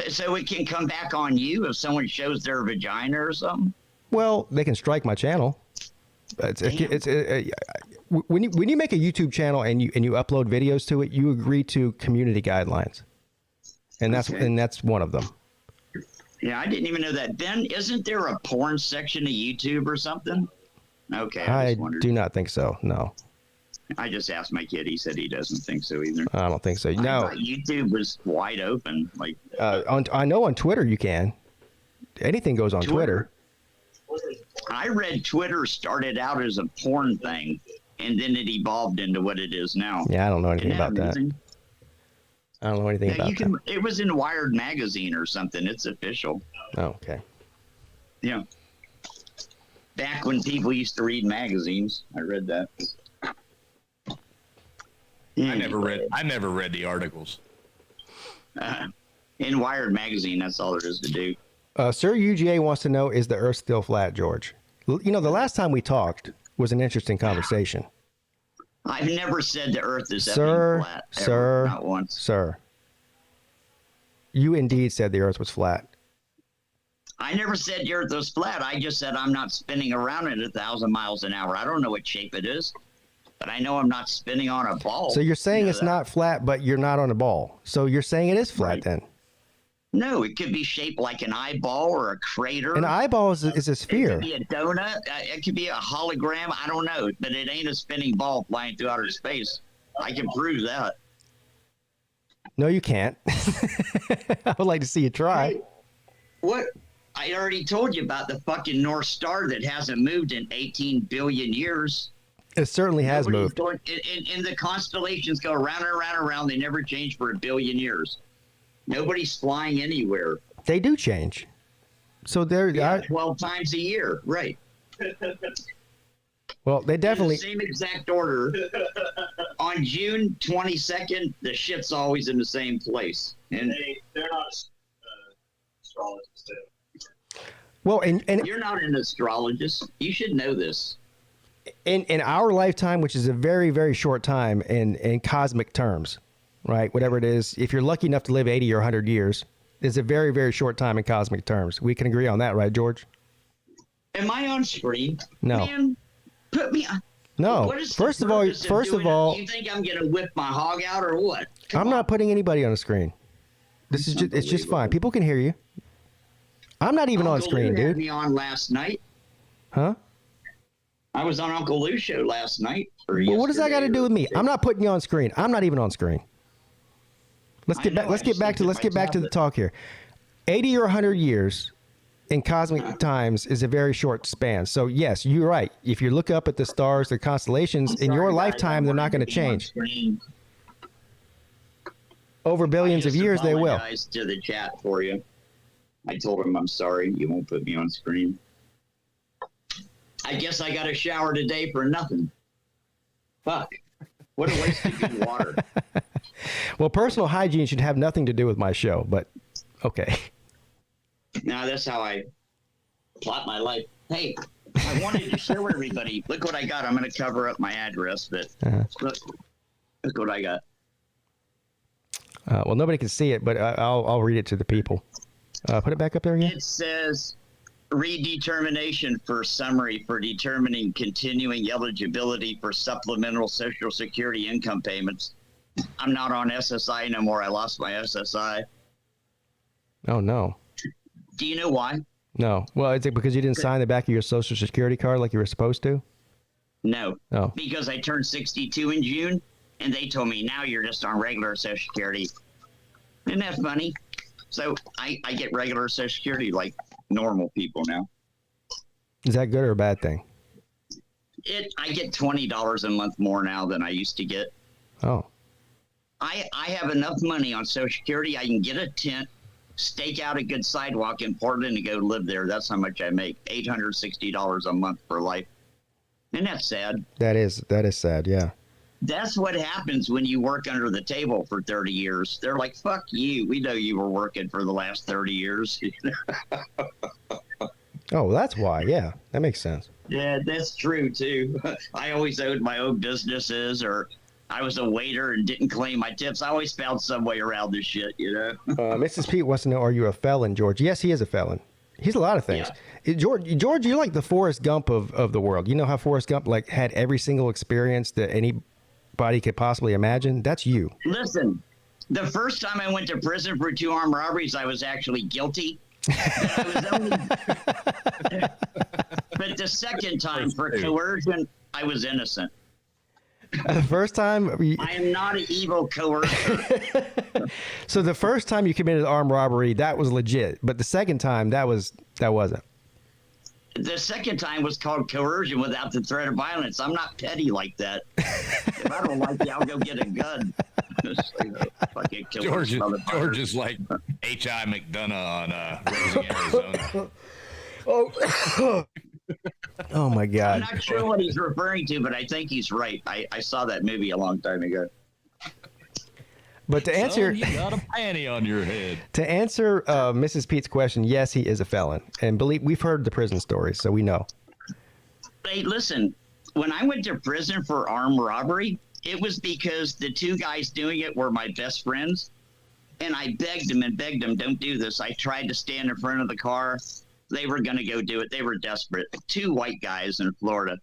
So it can come back on you if someone shows their vagina or something? Well, they can strike my channel. When you make a YouTube channel and you upload videos to it, you agree to community guidelines, and that's one of them. Yeah, I didn't even know that. Ben, isn't there a porn section of YouTube or something? Okay, I do not think so. No. I just asked my kid. He said he doesn't think so either. I don't think so. No. I thought YouTube was wide open. Like I know on Twitter you can. Anything goes on Twitter. I read Twitter started out as a porn thing, and then it evolved into what it is now. Yeah, I don't know anything about that. I don't know anything about that. It was in Wired magazine or something. It's official. Oh, okay. Yeah. Back when people used to read magazines, I read that. I never read the articles. In Wired magazine, that's all there is to do. Sir UGA wants to know, is the Earth still flat, George? You know, the last time we talked was an interesting conversation. I've never said the Earth is flat. Ever, not once. Sir, you indeed said the Earth was flat. I never said the Earth was flat. I just said I'm not spinning around at 1,000 miles an hour. I don't know what shape it is, but I know I'm not spinning on a ball. So you're saying it's not flat, but you're not on a ball. So you're saying it is flat then? No, it could be shaped like an eyeball or a crater. An eyeball is a sphere. It could be a donut. It could be a hologram. I don't know, but it ain't a spinning ball flying through outer space. I can prove that. No, you can't. I would like to see you try. Hey, what? I already told you about the fucking North Star that hasn't moved in 18 billion years. It certainly has moved. And the constellations go around and around and around. They never change for 1 billion years. Nobody's flying anywhere. They do change. So they're 12 times a year, right? Well, they definitely in the same exact order. On June 22nd, the ship's always in the same place, and they're not astrologists. Well, and you're not an astrologist. You should know this. In our lifetime, which is a very, very short time in cosmic terms. Right, whatever it is, if you're lucky enough to live 80 or 100 years, it's a very, very short time in cosmic terms. We can agree on that, right, George? Am I on screen? No. Man, put me on. No. First of all, you think I'm gonna whip my hog out or what? I'm not putting anybody on the screen. This is it's just fine. People can hear you. I'm not even on screen, dude. Had me on last night. Huh? I was on Uncle Lou's show last night. Well, what does that got to do with me? I'm not putting you on screen. I'm not even on screen. Let's get back to the talk here. 80 or 100 years in cosmic times is a very short span. So yes, you're right. If you look up at the stars, the constellations in your lifetime, they're not going to change. Over billions of years, they will. I to the chat for you. I told him I'm sorry. You won't put me on screen. I guess I got a shower today for nothing. Fuck. What a waste of good water. Well, personal hygiene should have nothing to do with my show, but okay. Now that's how I plot my life. Hey, I wanted to show everybody. Look what I got. I'm going to cover up my address, but look what I got. Well, nobody can see it, but I'll read it to the people. Put it back up there again. It says redetermination for summary for determining continuing eligibility for supplemental Social Security income payments. I'm not on SSI no more. I lost my SSI. Oh, no. Do you know why? No. Well, is it because you didn't sign the back of your Social Security card like you were supposed to? No. Oh. Because I turned 62 in June, and they told me, now you're just on regular Social Security. Isn't that funny? So I get regular Social Security like normal people now. Is that good or a bad thing? I get $20 a month more now than I used to get. Oh. I have enough money on Social Security. I can get a tent, stake out a good sidewalk in Portland, and go live there. That's how much I make. $860 a month for life. Isn't that sad? That is sad, yeah. That's what happens when you work under the table for 30 years. They're like, fuck you. We know you were working for the last 30 years. Oh, well, that's why. Yeah, that makes sense. Yeah, that's true, too. I always owned my own businesses, or I was a waiter and didn't claim my tips. I always found some way around this shit, you know? Mrs. Peete wants to know, are you a felon, George? Yes, he is a felon. He's a lot of things. Yeah. George, you're like the Forrest Gump of the world. You know how Forrest Gump like had every single experience that anybody could possibly imagine? That's you. Listen, the first time I went to prison for 2 armed robberies, I was actually guilty. But the second time for coercion, I was innocent. The first time I am not an evil coercer. So the first time you committed armed robbery, that was legit, but the second time that wasn't. The second time was called coercion without the threat of violence. I'm not petty like that. If I don't like you, I'll go get a gun. George is like H.I. McDonough on Raising Arizona. Oh my God. I'm not sure what he's referring to, but I think he's right. I saw that movie a long time ago. But to answer, you got a panty on your head. To answer Mrs. Pete's question, yes, he is a felon, and we've heard the prison stories, so we know. Hey, listen, when I went to prison for armed robbery, it was because the 2 guys doing it were my best friends, and I begged them, don't do this. I tried to stand in front of the car. They were going to go do it. They were desperate. 2 white guys in Florida.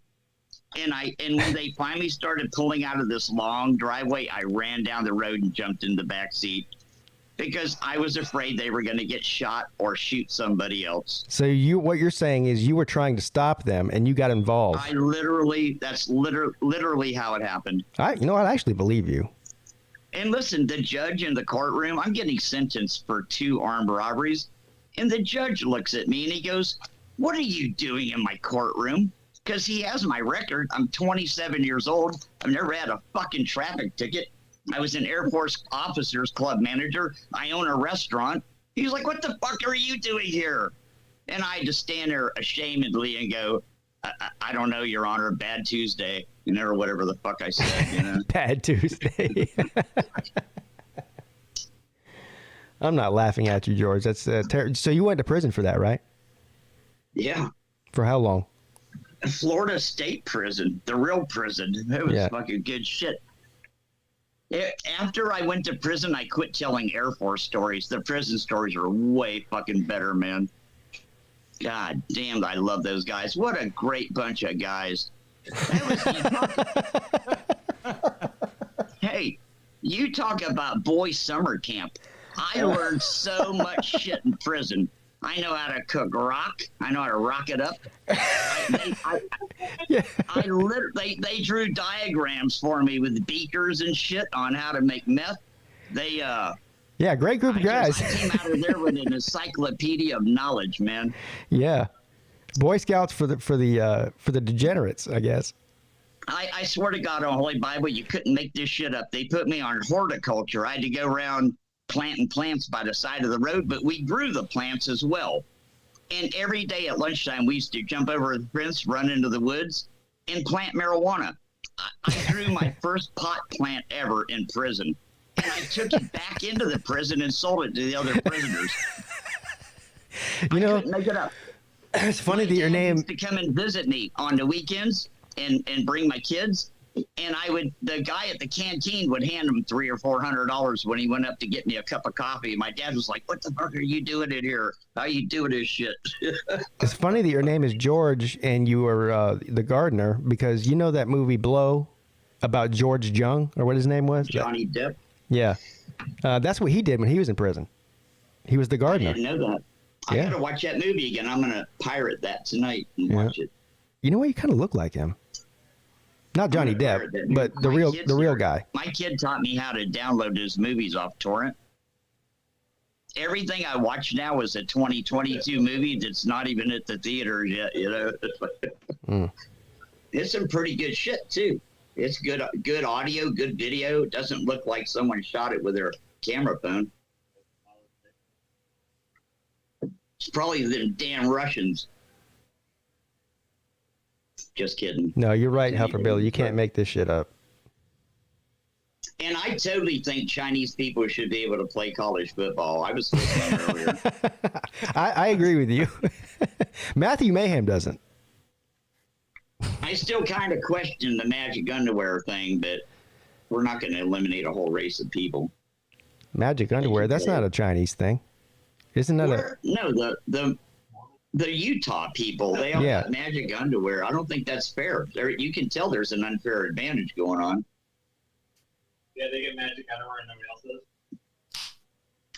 And when they finally started pulling out of this long driveway, I ran down the road and jumped in the back seat because I was afraid they were going to get shot or shoot somebody else. So what you're saying is you were trying to stop them and you got involved. That's literally how it happened. I actually believe you. And listen, the judge in the courtroom, I'm getting sentenced for 2 armed robberies. And the judge looks at me and he goes, "What are you doing in my courtroom?" Because he has my record. I'm 27 years old. I've never had a fucking traffic ticket. I was an Air Force Officers Club manager. I own a restaurant. He's like, "What the fuck are you doing here?" And I just stand there ashamedly and go, I don't know, Your Honor, bad Tuesday, or whatever the fuck I said, Bad Tuesday. I'm not laughing at you, George. That's so you went to prison for that, right? Yeah. For how long? Florida State Prison, the real prison. It was fucking good shit. After I went to prison, I quit telling Air Force stories. The prison stories are way fucking better, man. God damn, I love those guys. What a great bunch of guys. Hey, you talk about boys' summer camp. I learned so much shit in prison. I know how to cook rock. I know how to rock it up. They drew diagrams for me with beakers and shit on how to make meth. Great group of guys. I came out of there with an encyclopedia of knowledge, man. Yeah, Boy Scouts for the degenerates, I guess. I swear to God on Holy Bible, you couldn't make this shit up. They put me on horticulture. I had to go around planting plants by the side of the road, but we grew the plants as well. And every day at lunchtime, we used to jump over the fence, run into the woods, and plant marijuana. I grew my first pot plant ever in prison, and I took it back into the prison and sold it to the other prisoners. I couldn't make it up. It's funny that your name used to come and visit me on the weekends and bring my kids. And the guy at the canteen would hand him $300 or $400 when he went up to get me a cup of coffee. My dad was like, "What the fuck are you doing in here? How you doing this shit?" It's funny that your name is George and you are the gardener, because you know that movie Blow about George Jung, or what his name was? Johnny Depp. Yeah. That's what he did when he was in prison. He was the gardener. I didn't know that. I gotta watch that movie again. I'm gonna pirate that tonight and watch it. You know what? You kind of look like him. Not Johnny Depp, but the real guy. My kid taught me how to download his movies off torrent. everything I watch now is a 2022 movie that's not even at the theater yet. It's some pretty good shit too. It's good audio, good video. It doesn't look like someone shot it with their camera phone. It's probably the damn Russians. Just kidding. No, you're right, Heifer Bill. You can't make this shit up. And I totally think Chinese people should be able to play college football. I was listening earlier. I agree with you. Matthew Mayhem doesn't. I still kind of question the magic underwear thing, but we're not going to eliminate a whole race of people. Magic underwear? That's not a Chinese thing. Isn't that No, the Utah people, they all got magic underwear. I don't think that's fair. You can tell there's an unfair advantage going on. Yeah, they get magic underwear and nobody else does.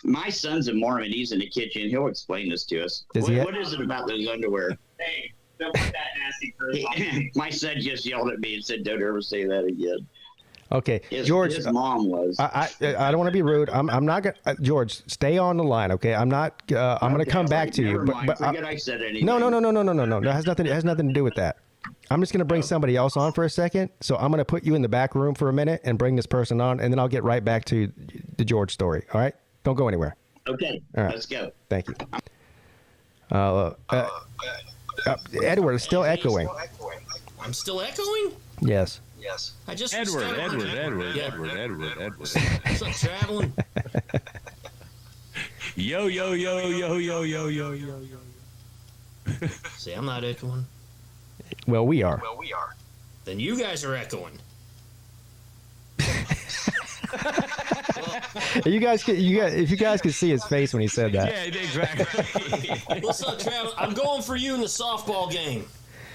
My son's a Mormon. He's in the kitchen. He'll explain this to us. What is it about those underwear? Hey, don't put that nasty curse on. My son just yelled at me and said, "Don't ever say that again." Okay, George. His mom was. I don't want to be rude. I'm not gonna. George, stay on the line, okay? I'm not. I'm gonna come back to you. But forget I said anything. No. That has nothing. It has nothing to do with that. I'm just gonna bring somebody else on for a second. So I'm gonna put you in the back room for a minute and bring this person on, and then I'll get right back to the George story. All right? Don't go anywhere. Okay. All right. Let's go. Thank you. Edward is still echoing. I'm still echoing? Yes. I just Edward. What's up, traveling? Yo. See, I'm not echoing. Well, we are. Then you guys are echoing. If you guys could see his face when he said that. Yeah, exactly. What's up, traveling? I'm going for you in the softball game.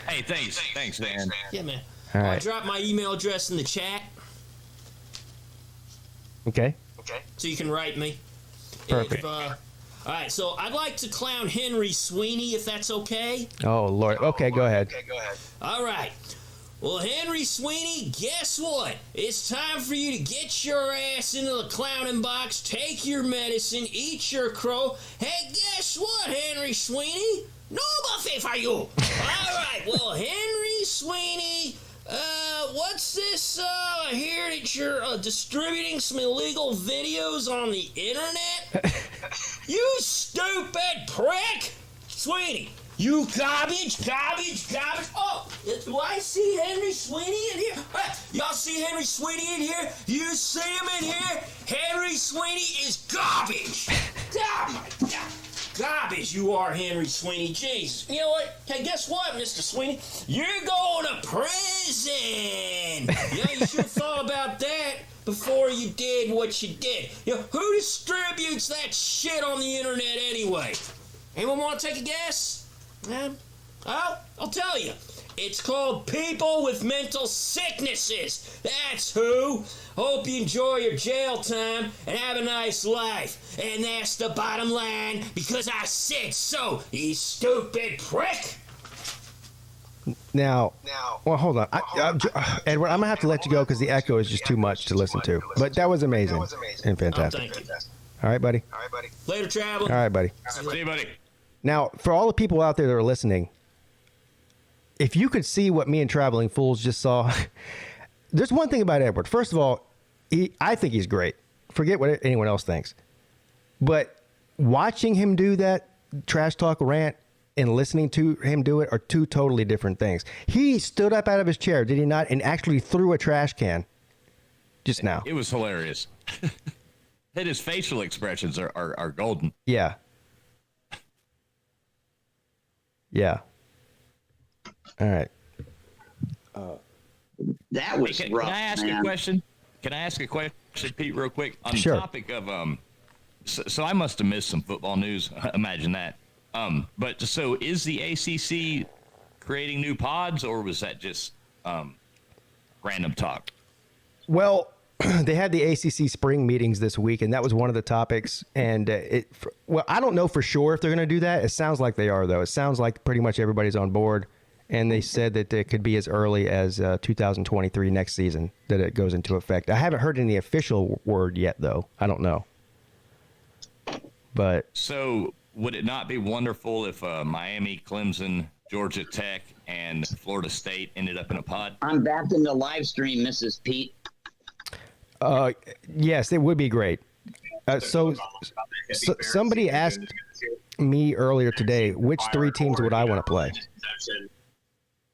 Hey, thanks, man. Yeah, man. All right. I dropped my email address in the chat. Okay. So you can write me. Perfect. All right, so I'd like to clown Henry Sweeney, if that's okay. Oh, Lord. Okay, go ahead. All right. Well, Henry Sweeney, guess what? It's time for you to get your ass into the clowning box, take your medicine, eat your crow. Hey, guess what, Henry Sweeney? No buffet for you. All right, well, Henry Sweeney, what's this? I hear that you're distributing some illegal videos on the internet. You stupid prick! Sweeney, you garbage. Oh, do I see Henry Sweeney in here? Y'all see Henry Sweeney in here? You see him in here? Henry Sweeney is garbage. Oh my God. Garbage you are, Henry Sweeney. Jeez. You know what? Hey, guess what, Mr. Sweeney? You're going to prison. You should have thought about that before you did what you did. Who distributes that shit on the internet anyway? Anyone want to take a guess? I'll tell you. It's called people with mental sicknesses. That's who. Hope you enjoy your jail time and have a nice life. And that's the bottom line because I said so, you stupid prick. Now, well, hold on. Edward, I'm going to have to let you go because the echo is just too much to listen to. But that was amazing and fantastic. Oh, thank you. All right, buddy. Later, travel. All right, buddy. See you, buddy. Now, for all the people out there that are listening, if you could see what me and Traveling Fools just saw, there's one thing about Edward. First of all, I think he's great. Forget what anyone else thinks. But watching him do that trash talk rant and listening to him do it are two totally different things. He stood up out of his chair, did he not, and actually threw a trash can just now. It was hilarious. And his facial expressions are golden. Yeah. All right. That was rough. Can I ask a question? Can I ask a question, Pete, real quick? On Sure. the topic of so I must have missed some football news. Imagine that. But so is the ACC creating new pods, or was that just random talk? Well, they had the ACC spring meetings this week, and that was one of the topics. And I don't know for sure if they're going to do that. It sounds like they are, though. It sounds like pretty much everybody's on board. And they said that it could be as early as 2023 next season that it goes into effect. I haven't heard any official word yet, though. I don't know. But so would it not be wonderful if Miami, Clemson, Georgia Tech, and Florida State ended up in a pod? I'm back in the live stream, Mrs. Peete. Yes, it would be great. So somebody asked me earlier today, which 3 teams would I want to play?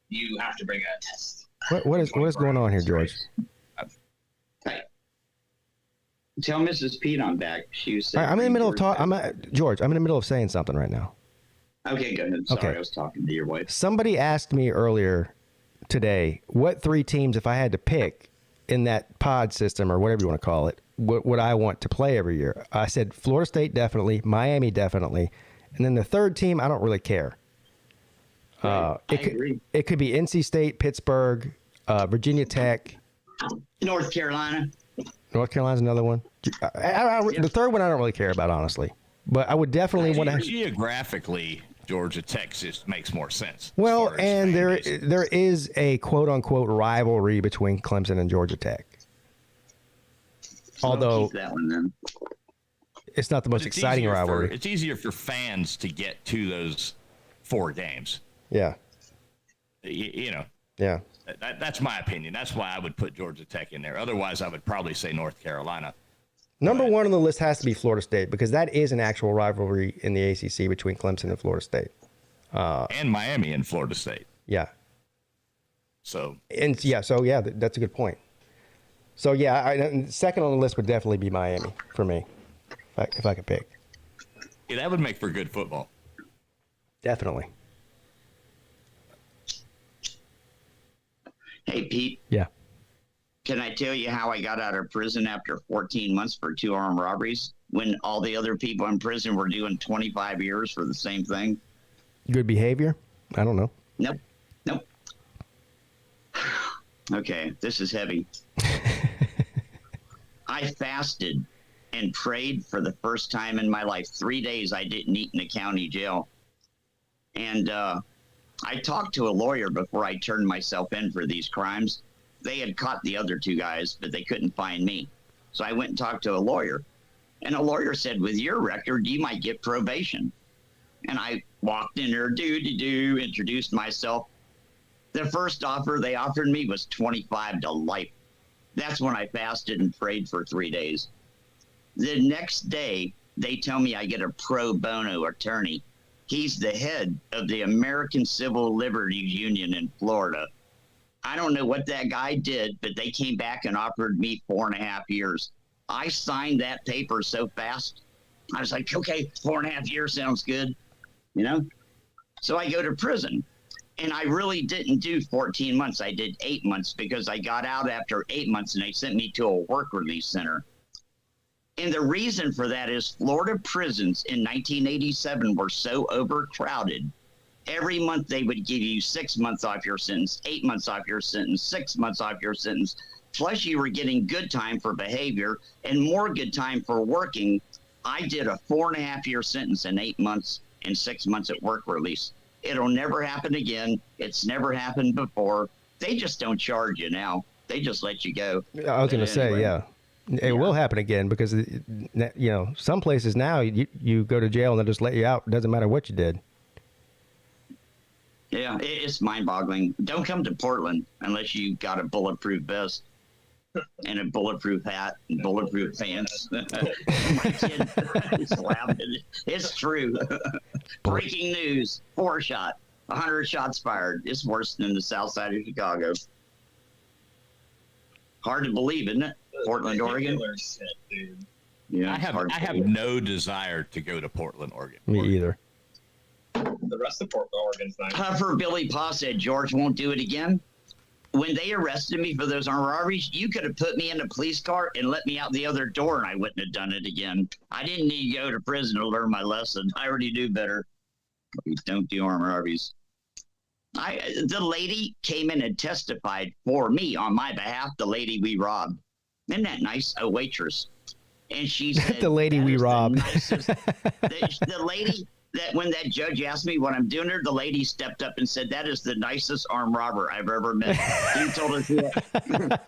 You have to bring a test. What is going on here, George? Hey. Tell Mrs. Peete I'm back. She was saying, I'm in the middle of George, I'm in the middle of saying something right now. Okay, go ahead. Sorry, I was talking to your wife. Somebody asked me earlier today, what 3 teams, if I had to pick in that pod system or whatever you want to call it, would I want to play every year? I said Florida State definitely, Miami definitely, and then the 3rd team I don't really care. It could be NC State, Pittsburgh, Virginia Tech, North Carolina. North Carolina's another one. The 3rd one I don't really care about, honestly, but I would definitely want to. Geographically, Georgia Tech just makes more sense. Well, and there is a quote unquote rivalry between Clemson and Georgia Tech. So although keep that one then. It's not the most exciting rivalry. It's easier for fans to get to those 4 games. Yeah. You know. Yeah. That's my opinion. That's why I would put Georgia Tech in there. Otherwise, I would probably say North Carolina. Number 1 on the list has to be Florida State because that is an actual rivalry in the ACC between Clemson and Florida State. And Miami and Florida State. Yeah. So that's a good point. So yeah, second on the list would definitely be Miami for me, if I could pick. Yeah, that would make for good football. Definitely. Hey, Pete. Yeah. Can I tell you how I got out of prison after 14 months for 2 armed robberies when all the other people in prison were doing 25 years for the same thing? Good behavior? I don't know. Nope. Okay, this is heavy. I fasted and prayed for the first time in my life. 3 days I didn't eat in the county jail. And I talked to a lawyer before I turned myself in for these crimes. They had caught the other 2 guys, but they couldn't find me. So I went and talked to a lawyer. And a lawyer said, with your record, you might get probation. And I walked in there, introduced myself. The first offer they offered me was 25 to life. That's when I fasted and prayed for 3 days. The next day, they tell me I get a pro bono attorney. He's the head of the American Civil Liberties Union in Florida. I don't know what that guy did, but they came back and offered me 4.5 years. I signed that paper so fast. I was like, okay, 4.5 years sounds good, you know? So I go to prison. And I really didn't do 14 months. I did 8 months because I got out after 8 months and they sent me to a work release center. And the reason for that is Florida prisons in 1987 were so overcrowded. Every month they would give you 6 months off your sentence, 8 months off your sentence, 6 months off your sentence. Plus you were getting good time for behavior and more good time for working. I did a 4.5 year sentence in 8 months and 6 months at work release. It'll never happen again. It's never happened before. They just don't charge you now. They just let you go. I was going to say, yeah. It will happen again because, some places now you go to jail and they'll just let you out. It doesn't matter what you did. Yeah, it's mind-boggling. Don't come to Portland unless you got a bulletproof vest and a bulletproof hat and bulletproof pants. My kid is laughing. It's true. Breaking news. 4-shot. 100 shots fired. It's worse than the south side of Chicago. Hard to believe, isn't it? Portland, Oregon. Yeah, I have no desire to go to Portland, Oregon. Me either. The rest of Portland, Oregon's nice. Puffer Billy Pa said George won't do it again. When they arrested me for those armed robberies, you could have put me in a police car and let me out the other door and I wouldn't have done it again. I didn't need to go to prison to learn my lesson. I already do better. Don't do armed robberies. The lady came in and testified for me on my behalf, the lady we robbed. Isn't that nice? A waitress. And she said, the lady we robbed. The lady that when that judge asked me what I'm doing there, the lady stepped up and said, that is the nicest armed robber I've ever met. He told us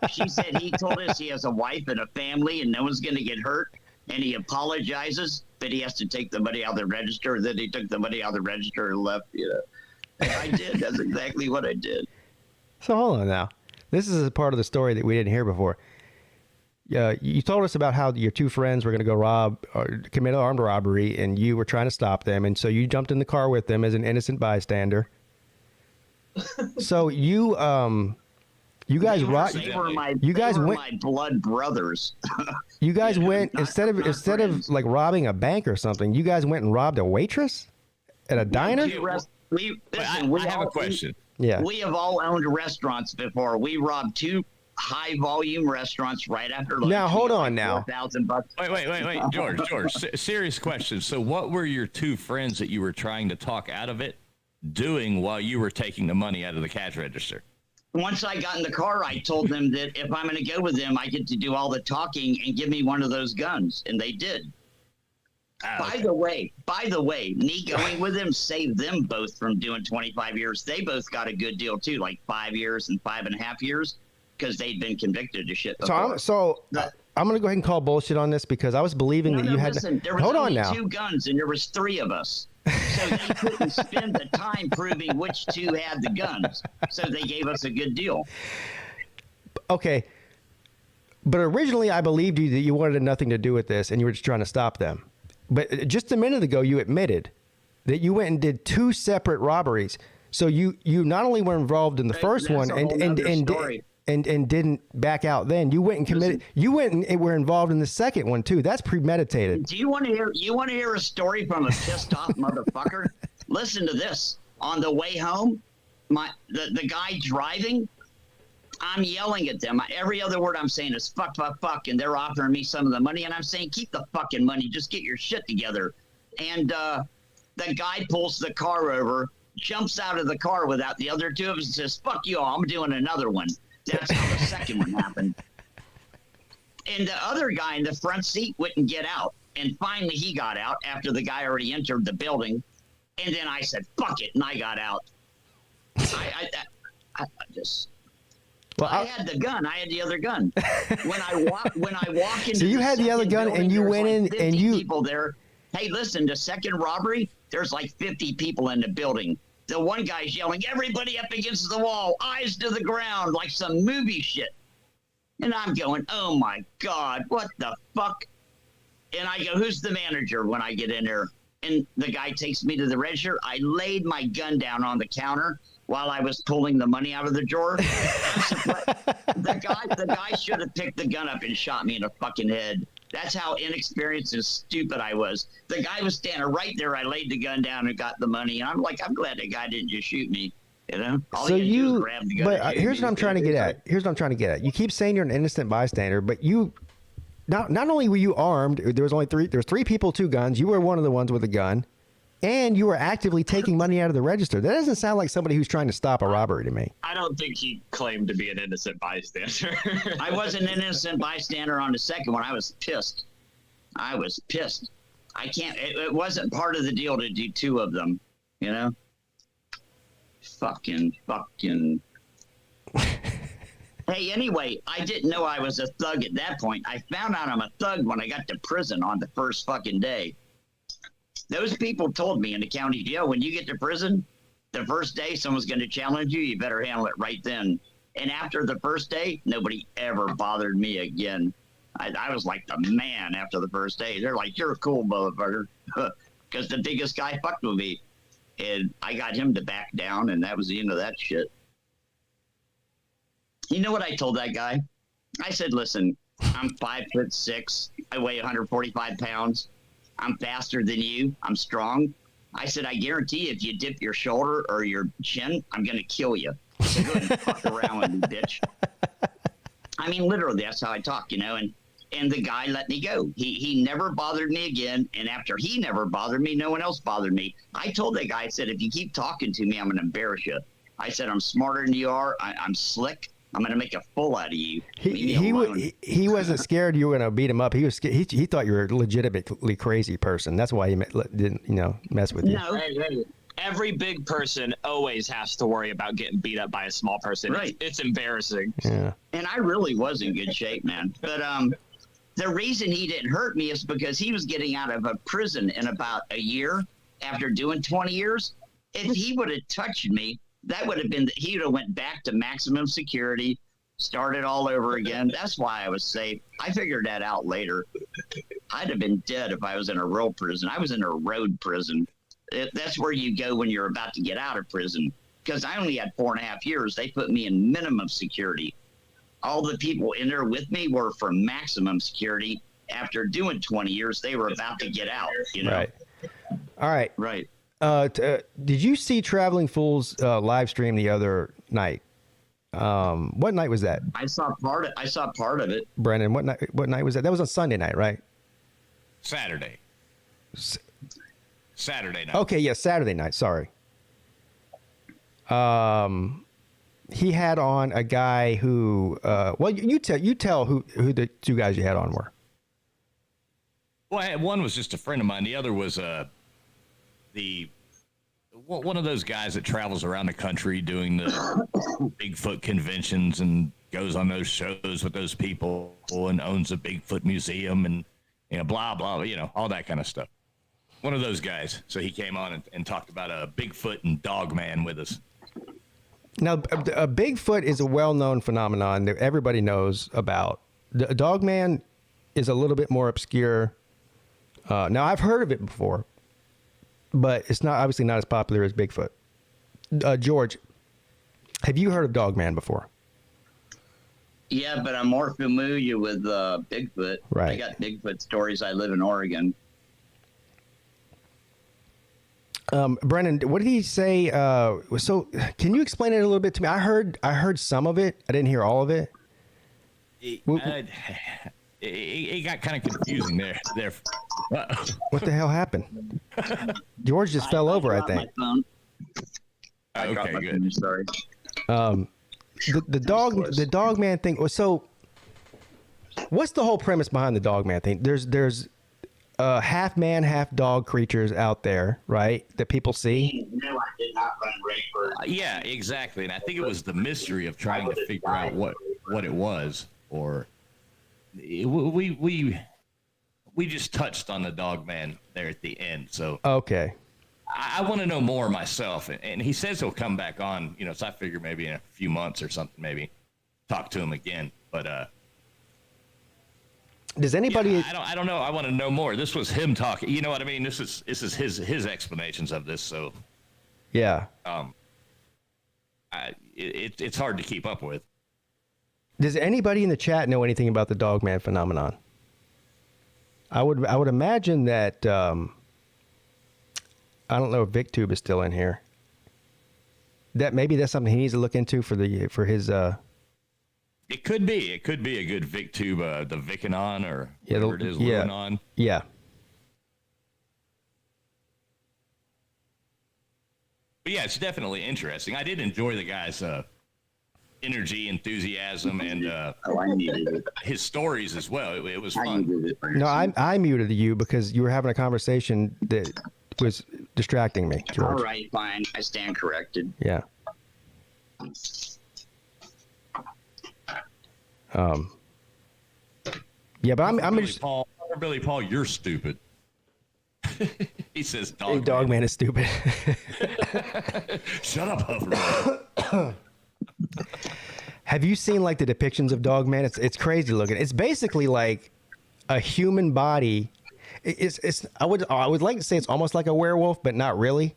she said he told us he has a wife and a family and no one's going to get hurt. and he apologizes, but he has to take the money out of the register. Then he took the money out of the register and left. And I did. That's exactly what I did. So hold on now. This is a part of the story that we didn't hear before. You told us about how your two friends were going to go commit an armed robbery, and you were trying to stop them, and so you jumped in the car with them as an innocent bystander. So you guys went my blood brothers. You guys went instead of like robbing a bank or something. You guys went and robbed a waitress at a diner. I have a question. We have all owned restaurants before. We robbed 2 high volume restaurants right after lunch. Now hold on now. Wait, George. Serious question. So what were your 2 friends that you were trying to talk out of it doing while you were taking the money out of the cash register? Once I got in the car, I told them that if I'm going to go with them, I get to do all the talking and give me one of those guns, and they did. By the way, me going with them saved them both from doing 25 years. They both got a good deal too, like 5 years and 5.5 years, because they'd been convicted of shit before. I'm going to go ahead and call bullshit on this because I was believing that you had. There was only 2 guns, and there was 3 of us. So they couldn't spend the time proving which 2 had the guns. So they gave us a good deal. Okay. But originally I believed you that you wanted nothing to do with this and you were just trying to stop them. But just a minute ago you admitted that you went and did 2 separate robberies. So you not only were involved in the first one and didn't back out then. You went and committed. You went and were involved in the second one too. That's premeditated. Do you want to hear? You want to hear a story from a pissed off motherfucker? Listen to this. On the way home, the guy driving, I'm yelling at them. Every other word I'm saying is fuck, fuck, fuck, and they're offering me some of the money, and I'm saying keep the fucking money. Just get your shit together. And the guy pulls the car over, jumps out of the car without the other 2 of us, and says, "Fuck you all. I'm doing another one." That's how the second one happened. And the other guy in the front seat wouldn't get out. And finally he got out after the guy already entered the building. And then I said, fuck it. And I got out. I had the gun. I had the other gun. When I walk into so you had the other gun building, and you went like in and you people there. Hey, listen, the second robbery, there's like 50 people in the building. The one guy's yelling, everybody up against the wall, eyes to the ground, like some movie shit. And I'm going, oh my God, what the fuck? And I go, who's the manager when I get in there? And the guy takes me to the register. I laid my gun down on the counter while I was pulling the money out of the drawer. The guy should have picked the gun up and shot me in the fucking head. That's how inexperienced and stupid I was. The guy was standing right there. I laid the gun down and got the money. And I'm like, I'm glad the guy didn't just shoot me. You know? All so he had to do was grab the gun. But here's what I'm trying to get at. You keep saying you're an innocent bystander, but you, not only were you armed, there's 3 people, 2 guns. You were one of the ones with a gun. And you were actively taking money out of the register. That doesn't sound like somebody who's trying to stop a robbery to me. I don't think he claimed to be an innocent bystander. I wasn't an innocent bystander on the second one. I was pissed. I can't. It wasn't part of the deal to do 2 of them. You know. Fucking. Hey, anyway, I didn't know I was a thug at that point. I found out I'm a thug when I got to prison on the first fucking day. Those people told me in the county jail, when you get to prison, the first day someone's going to challenge you, you better handle it right then. And after the first day, nobody ever bothered me again. I was like the man after the first day. They're like, you're a cool motherfucker. Because the biggest guy fucked with me. And I got him to back down, and that was the end of that shit. You know what I told that guy? I said, listen, I'm 5'6". I weigh 145 pounds. I'm faster than you. I'm strong. I said, I guarantee if you dip your shoulder or your chin, I'm going to kill you. So go ahead and fuck around with me, bitch. I mean, literally, that's how I talk, you know, and the guy let me go. He never bothered me again, and after he never bothered me, no one else bothered me. I told that guy, I said, if you keep talking to me, I'm going to embarrass you. I said, I'm smarter than you are. I'm slick. I'm going to make a fool out of you. He wasn't scared you were going to beat him up. He was scared. He thought you were a legitimately crazy person. That's why he didn't mess with you. No. Every big person always has to worry about getting beat up by a small person. Right. It's embarrassing. Yeah. And I really was in good shape, man. But The reason he didn't hurt me is because he was getting out of a prison in about a year after doing 20 years. If he would have touched me, that would have been, he would have went back to maximum security, started all over again. That's why I was safe. I figured that out later. I'd have been dead if I was in a real prison. I was in a road prison. That's where you go when you're about to get out of prison. Because I only had 4.5 years. They put me in minimum security. All the people in there with me were for maximum security. After doing 20 years, they were about to get out. You know? Right. All right. Right. Did you see Traveling Fools live stream the other night? What night was that? I saw part of it. Brendan, what night was that? That was on Sunday night, right? Saturday. Saturday night. Okay, yeah, Saturday night. Sorry. He had on a guy who. Well, you tell who the two guys you had on were. Well, one was just a friend of mine. The other was one of those guys that travels around the country doing the Bigfoot conventions and goes on those shows with those people and owns a Bigfoot museum and blah blah, all that kind of stuff. One of those guys. So he came on and talked about a Bigfoot and Dogman with us. Now, a Bigfoot is a well-known phenomenon that everybody knows about. The Dogman is a little bit more obscure. Now, I've heard of it before, but it's obviously not as popular as Bigfoot. George, have you heard of Dogman before? Yeah, but I'm more familiar with Bigfoot. Right. I got Bigfoot stories. I live in Oregon. Brennan, what did he say? So can you explain it a little bit to me? I heard some of it. I didn't hear all of it. It got kind of confusing there. What the hell happened? George just fell over, I think. Okay, good. Sorry. The Dogman thing. So, what's the whole premise behind the Dogman thing? There's half man, half dog creatures out there, right? That people see. No, I did not run Rayford. Yeah, exactly. And I think it was the mystery of trying to figure out what it was, or we just touched on the Dogman there at the end. So okay, I want to know more myself. And he says he'll come back on, so I figure maybe in a few months or something, maybe talk to him again. But does anybody? Yeah, I don't know. I want to know more. This was him talking. You know what I mean? This is his explanations of this. So, yeah. It's hard to keep up with. Does anybody in the chat know anything about the Dogman phenomenon? I would imagine that. I don't know if VicTube is still in here. That maybe that's something he needs to look into for his. It could be a good VicTube, the Vicanon or whatever it is, Luanon. Yeah. But yeah, it's definitely interesting. I did enjoy the guy's energy, enthusiasm, and his stories as well. It was fun. No, I muted you because you were having a conversation that was distracting me, George. All right, fine. I stand corrected. Yeah. Yeah, but I'm Billy Paul. Billy Paul, you're stupid. He says, Dogman is stupid. Shut up, Hufflepuff. Have you seen like the depictions of Dogman? It's crazy looking. It's basically like a human body. I would like to say it's almost like a werewolf, but not really.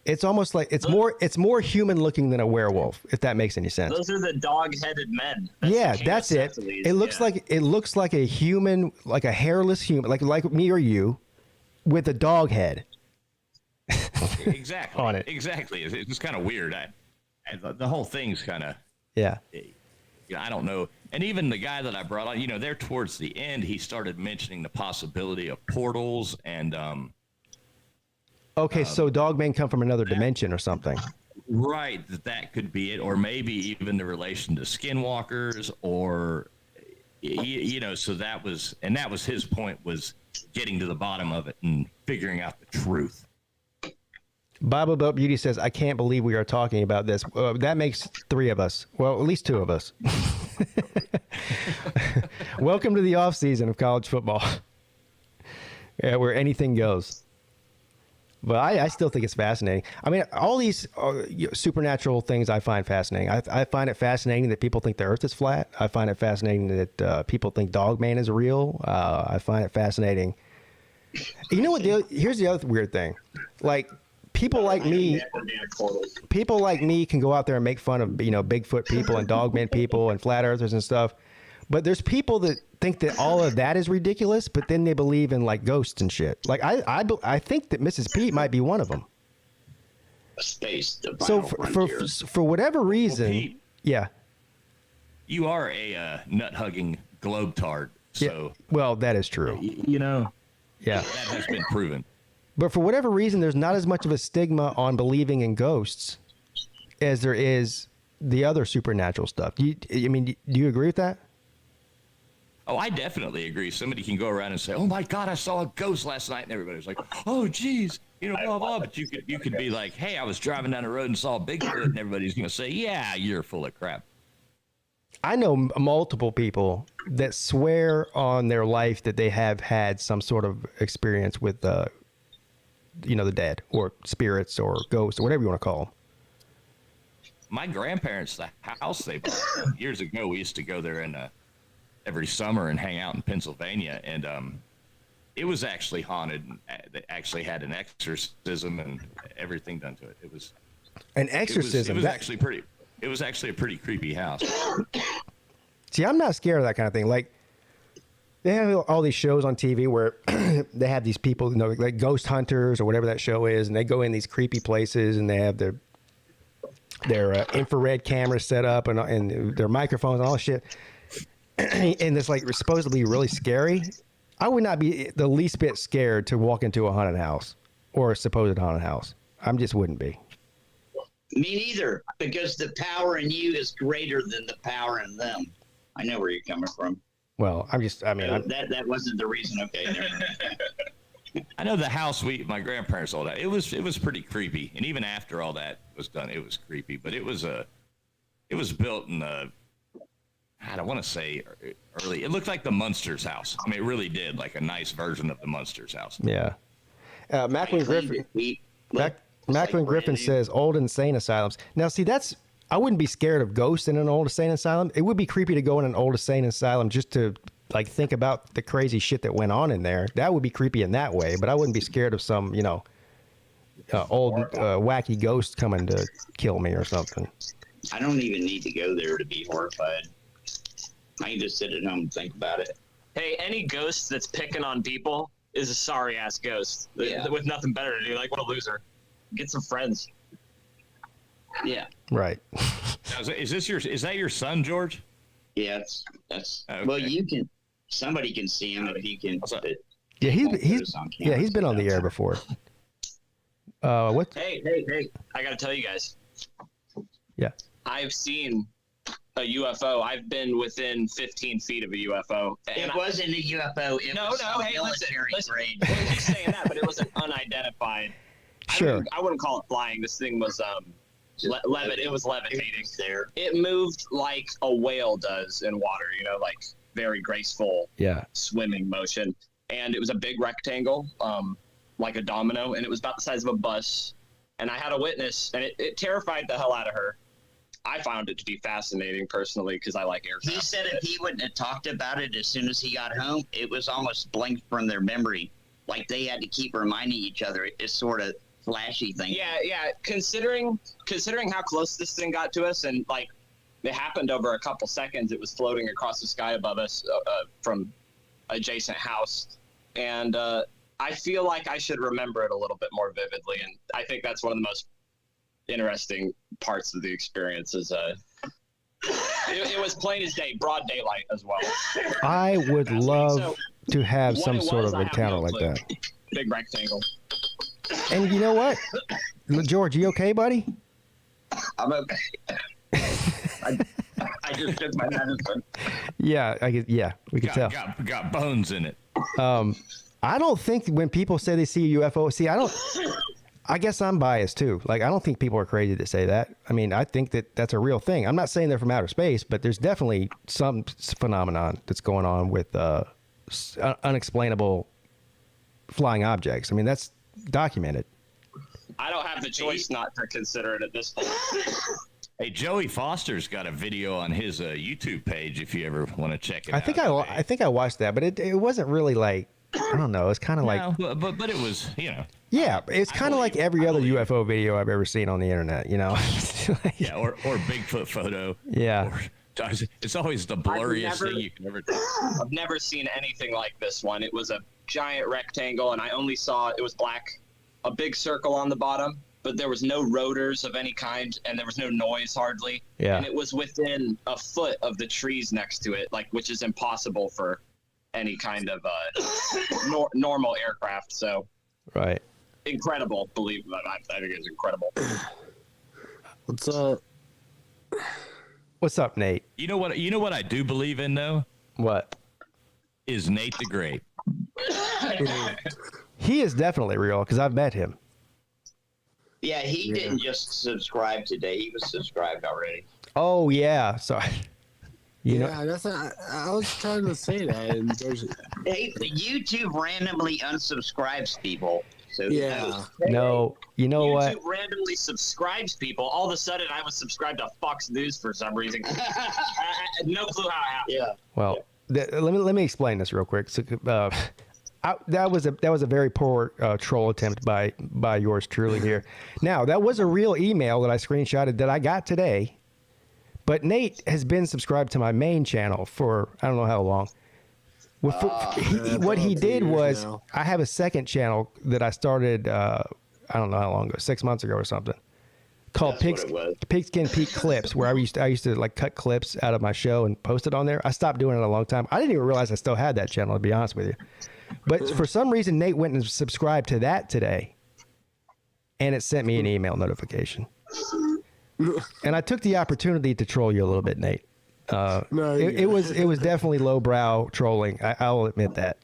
It's almost like it's more human looking than a werewolf, if that makes any sense. Those are the dog-headed men. That's it. It looks like a human, like a hairless human, like me or you, with a dog head. Exactly. On it. Exactly. It's kind of weird. The whole thing's kind of. Yeah. I don't know. And even the guy that I brought on, there towards the end, he started mentioning the possibility of portals and. Okay, so Dogmen come from another dimension or something. Right, that could be it, or maybe even the relation to skinwalkers, or so that was his point, was getting to the bottom of it and figuring out the truth. Bible Belt Beauty says, I can't believe we are talking about this. That makes 3 of us. Well, at least 2 of us. Welcome to the off season of college football. Yeah, where anything goes. But I still think it's fascinating. I mean, all these supernatural things I find fascinating. I find it fascinating that people think the earth is flat. I find it fascinating that people think Dog Man is real. I find it fascinating. You know what? Here's the other weird thing. Like, people like me can go out there and make fun of, Bigfoot people and Dogman people and flat earthers and stuff. But there's people that think that all of that is ridiculous, but then they believe in like ghosts and shit. Like I think that Mrs. Pete might be one of them. Space. So for whatever reason, well, Pete, yeah. You are a nut-hugging globetard. So yeah, well, that is true. Yeah. That has been proven. But for whatever reason, there's not as much of a stigma on believing in ghosts as there is the other supernatural stuff. Do you agree with that? Oh, I definitely agree. Somebody can go around and say, "Oh my God, I saw a ghost last night," and everybody's like, "Oh, geez," blah blah. But you could be like, "Hey, I was driving down the road and saw a Bigfoot," and everybody's going to say, "Yeah, you're full of crap." I know multiple people that swear on their life that they have had some sort of experience with, the dead or spirits or ghosts or whatever you want to call them. My grandparents, the house they bought years ago, we used to go there every summer and hang out in Pennsylvania, and it was actually haunted. They actually had an exorcism and everything done to it. It was an exorcism. It was actually pretty. It was actually a pretty creepy house. See, I'm not scared of that kind of thing. Like, they have all these shows on TV where they have these people, like ghost hunters or whatever that show is, and they go in these creepy places and they have their infrared cameras set up and their microphones and all this shit. And it's like supposed to be really scary. I would not be the least bit scared to walk into a haunted house or a supposed haunted house. I just wouldn't be. Me neither, because the power in you is greater than the power in them. I know where you're coming from. Well, that wasn't the reason. Okay. I know the house my grandparents all that. It was pretty creepy, and even after all that was done, it was creepy. But it was built in I don't want to say early. It looked like the Munsters house. I mean, it really did, like a nice version of the Munsters house. Yeah. Macklin Griffin says old insane asylums. Now, see, I wouldn't be scared of ghosts in an old insane asylum. It would be creepy to go in an old insane asylum just to like think about the crazy shit that went on in there. That would be creepy in that way, but I wouldn't be scared of some, old wacky ghost coming to kill me or something. I don't even need to go there to be horrified. I can just sit at home and think about it. Hey, any ghost that's picking on people is a sorry-ass ghost with nothing better to do. Like, what a loser. Get some friends. Yeah. Right. Now, is that your son, George? Yeah, that's okay. Well, somebody can see him if you can. Yeah, he's been on the air before. What? Hey! I gotta tell you guys. Yeah. I've seen a UFO. I've been within 15 feet of a UFO. It wasn't a UFO. It was hey, military grade. I wasn't just saying that, but it was an unidentified. Sure. I wouldn't call it flying. This thing was it was levitating. There. It moved like a whale does in water. Like very graceful. Yeah. Swimming motion, and it was a big rectangle, like a domino, and it was about the size of a bus. And I had a witness, and it terrified the hell out of her. I found it to be fascinating personally because I like aircraft. He said if he wouldn't have talked about it as soon as he got home, it was almost blanked from their memory. Like they had to keep reminding each other. It's sort of flashy thing. Yeah. Considering how close this thing got to us, and like it happened over a couple seconds. It was floating across the sky above us from adjacent house, and I feel like I should remember it a little bit more vividly. And I think that's one of the most interesting parts of the experience. Is it was plain as day, broad daylight as well. I would love to have some sort of encounter like that. Big rectangle. And you know what, George, you okay, buddy? I'm okay. I just took my medicine. Yeah, we can tell. Got bones in it. I don't think when people say they see a UFO, I guess I'm biased too. Like, I don't think people are crazy to say that. I mean, I think that that's a real thing. I'm not saying they're from outer space, but there's definitely some phenomenon that's going on with unexplainable flying objects. I mean, that's documented. I don't have the choice not to consider it at this point. Hey, Joey Foster's got a video on his YouTube page if you ever want to check it out. I think I watched that, but it wasn't really like, I don't know. It's kind of like, but it was, Yeah, it's kind of like every other UFO video I've ever seen on the internet, like, yeah, or Bigfoot photo. Yeah. It's always the blurriest thing you can ever do. I've never seen anything like this one. It was a giant rectangle, and I only saw it was black, a big circle on the bottom, but there was no rotors of any kind, and there was no noise hardly. Yeah. And it was within a foot of the trees next to it, which is impossible for any kind of normal aircraft. So. Right. Incredible, believe me. I think it's incredible. What's up? What's up, Nate? You know what I do believe in though? What? Is Nate the Great? He is definitely real because I've met him. Yeah, he didn't just subscribe today. He was subscribed already. Oh yeah, sorry. That's I was trying to say that. And hey, YouTube randomly unsubscribes people. So No, you know what? YouTube randomly subscribes people. All of a sudden, I was subscribed to Fox News for some reason. No clue how it happened. Yeah. Well, let me explain this real quick. So, that was a very poor troll attempt by yours truly here. Now, that was a real email that I screenshotted that I got today. But Nate has been subscribed to my main channel for I don't know how long. What he did was I have a second channel that I started I don't know how long ago, 6 months ago or something, called PigskinPeete Clips, where I used to like cut clips out of my show and post it on there. I stopped doing it a long time. I didn't even realize I still had that channel, to be honest with you. But for some reason, Nate went and subscribed to that today, and it sent me an email notification. And I took the opportunity to troll you a little bit, Nate. It was definitely lowbrow trolling. I'll admit that.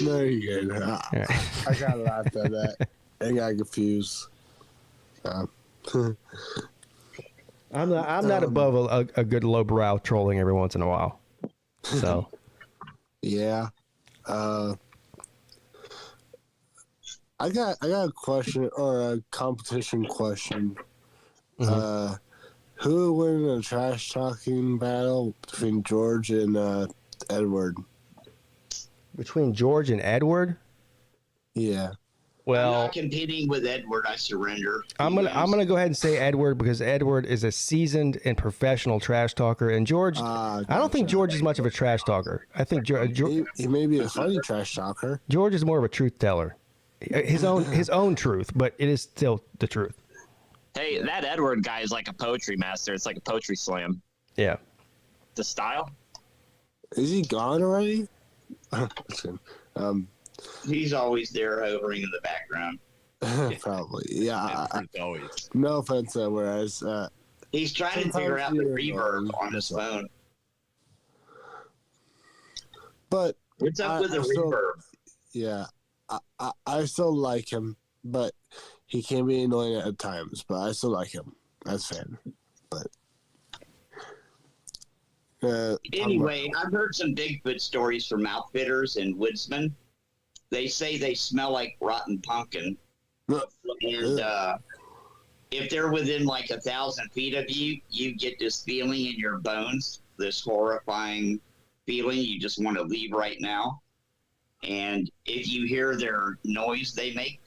No, you're good. I got laughed at that. I got confused. I'm not above a good lowbrow trolling every once in a while. So. Yeah. I got a question or a competition question. Mm-hmm. Who would win a trash talking battle between George and Edward? Between George and Edward? Yeah. Well, I'm not competing with Edward. I surrender. I'm gonna go ahead and say Edward because Edward is a seasoned and professional trash talker, and George. I don't think George is much of a trash talker. I think he may be a funny trash talker. George is more of a truth teller, his own truth, but it is still the truth. Hey, that Edward guy is like a poetry master. It's like a poetry slam. Yeah. The style. Is he gone already? He's always there, hovering in the background. Probably, yeah. Always. No offense, whereas he's trying to figure out the reverb on his phone. But what's up with the reverb? Yeah, I still like him, but he can be annoying at times. But I still like him as a fan. But anyway, I've heard some Bigfoot stories from outfitters and woodsmen. They say they smell like rotten pumpkin. And if they're within like 1,000 feet of you, you get this feeling in your bones, this horrifying feeling you just want to leave right now. And if you hear their noise they make,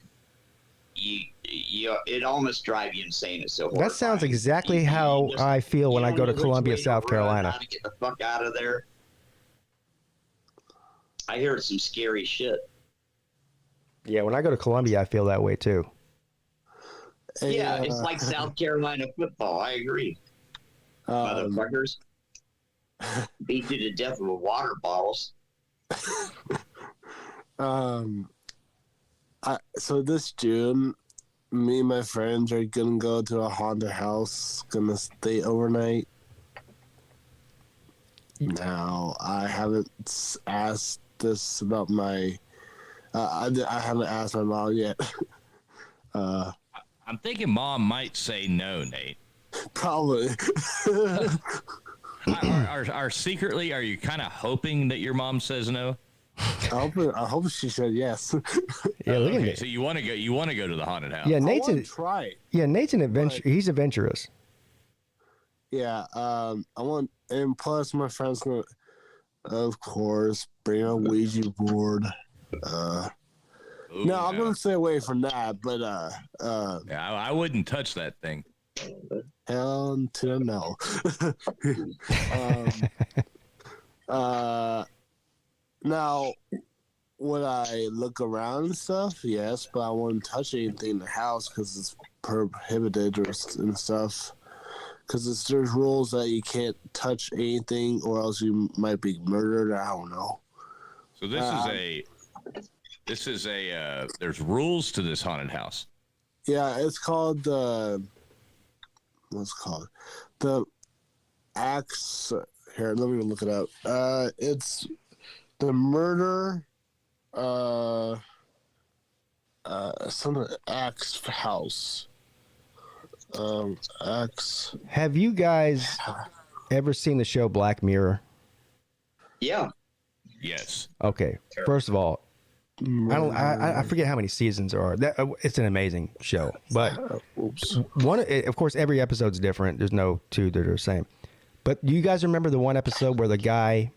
it almost drives you insane. It's so horrifying. That sounds exactly how I feel when I go to Columbia, South Carolina. How to get the fuck out of there. I hear some scary shit. Yeah, when I go to Columbia, I feel that way too. Yeah, it's like South Carolina football. I agree. Motherfuckers. Beat you to death with water bottles. So this June, me and my friends are gonna go to a haunted house, gonna stay overnight. Now, I haven't asked this about my... I haven't asked my mom yet. I'm thinking Mom might say no, Nate. Probably. Are secretly, are you kind of hoping that your mom says no? I hope she said yes. Yeah, look at Okay, Nate. so you want to go? You want to go to the haunted house? Yeah, I Nate's want to try it. Yeah, Nate's an adventure. He's adventurous. Yeah, I want, and plus my friend's gonna, of course, bring a Ouija board. No, I'm gonna stay away from that, but yeah, I wouldn't touch that thing. Hell to no. Now, would I look around and stuff? Yes, but I wouldn't touch anything in the house because it's prohibited and stuff. Because there's rules that you can't touch anything or else you might be murdered. I don't know. So this is a there's rules to this haunted house. Yeah, it's called what's it called? The Axe. Here, let me look it up. It's the murder. Some Axe house. Axe. Have you guys ever seen the show Black Mirror? Yeah. Yes. Okay. First of all, I forget how many seasons there are. It's an amazing show, but of course, every episode's different. There's no two that are the same. But do you guys remember the one episode where the guy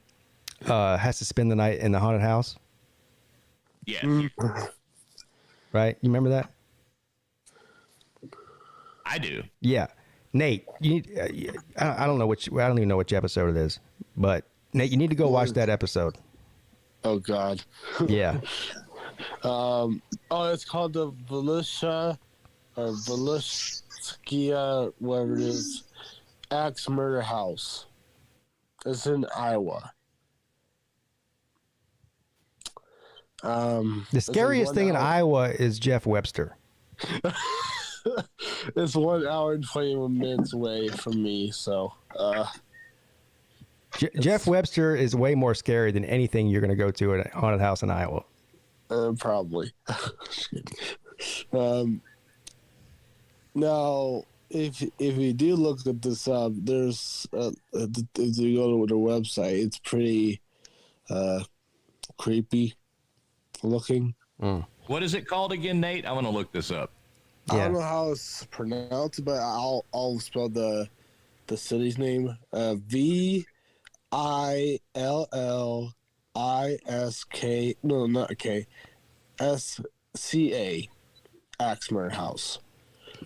has to spend the night in the haunted house? Yeah. Right? You remember that? I do. Yeah. Nate, I don't know I don't even know which episode it is, but Nate, you need to go watch that episode. Oh God. Yeah. It's called the Veliskia, whatever it is, Axe Murder House. It's in Iowa. The scariest thing in Iowa is Jeff Webster. It's 1 hour and 21 minutes away from me, so Jeff Webster is way more scary than anything you're going to go to at a haunted house in Iowa. Probably. Now, if you do look at this up, there's if you go to their website, it's pretty creepy looking. What is it called again, Nate? I want to look this up. I don't know how it's pronounced, but I'll spell the city's name. VILLISK. No, not K. SCA. Axe Murder House.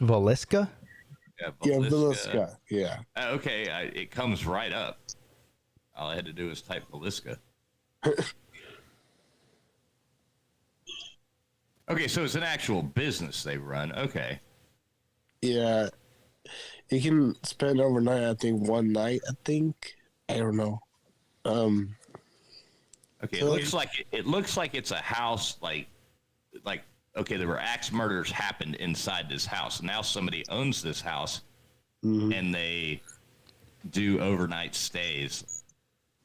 Veliskia? Yeah, Veliskia. Yeah. Okay, it comes right up. All I had to do was type Veliskia. Okay, so it's an actual business they run. Okay. Yeah. You can spend overnight, I think, one night, I don't know. Okay, it looks like it's a house like okay, there were axe murders happened inside this house. Now somebody owns this house and they do overnight stays,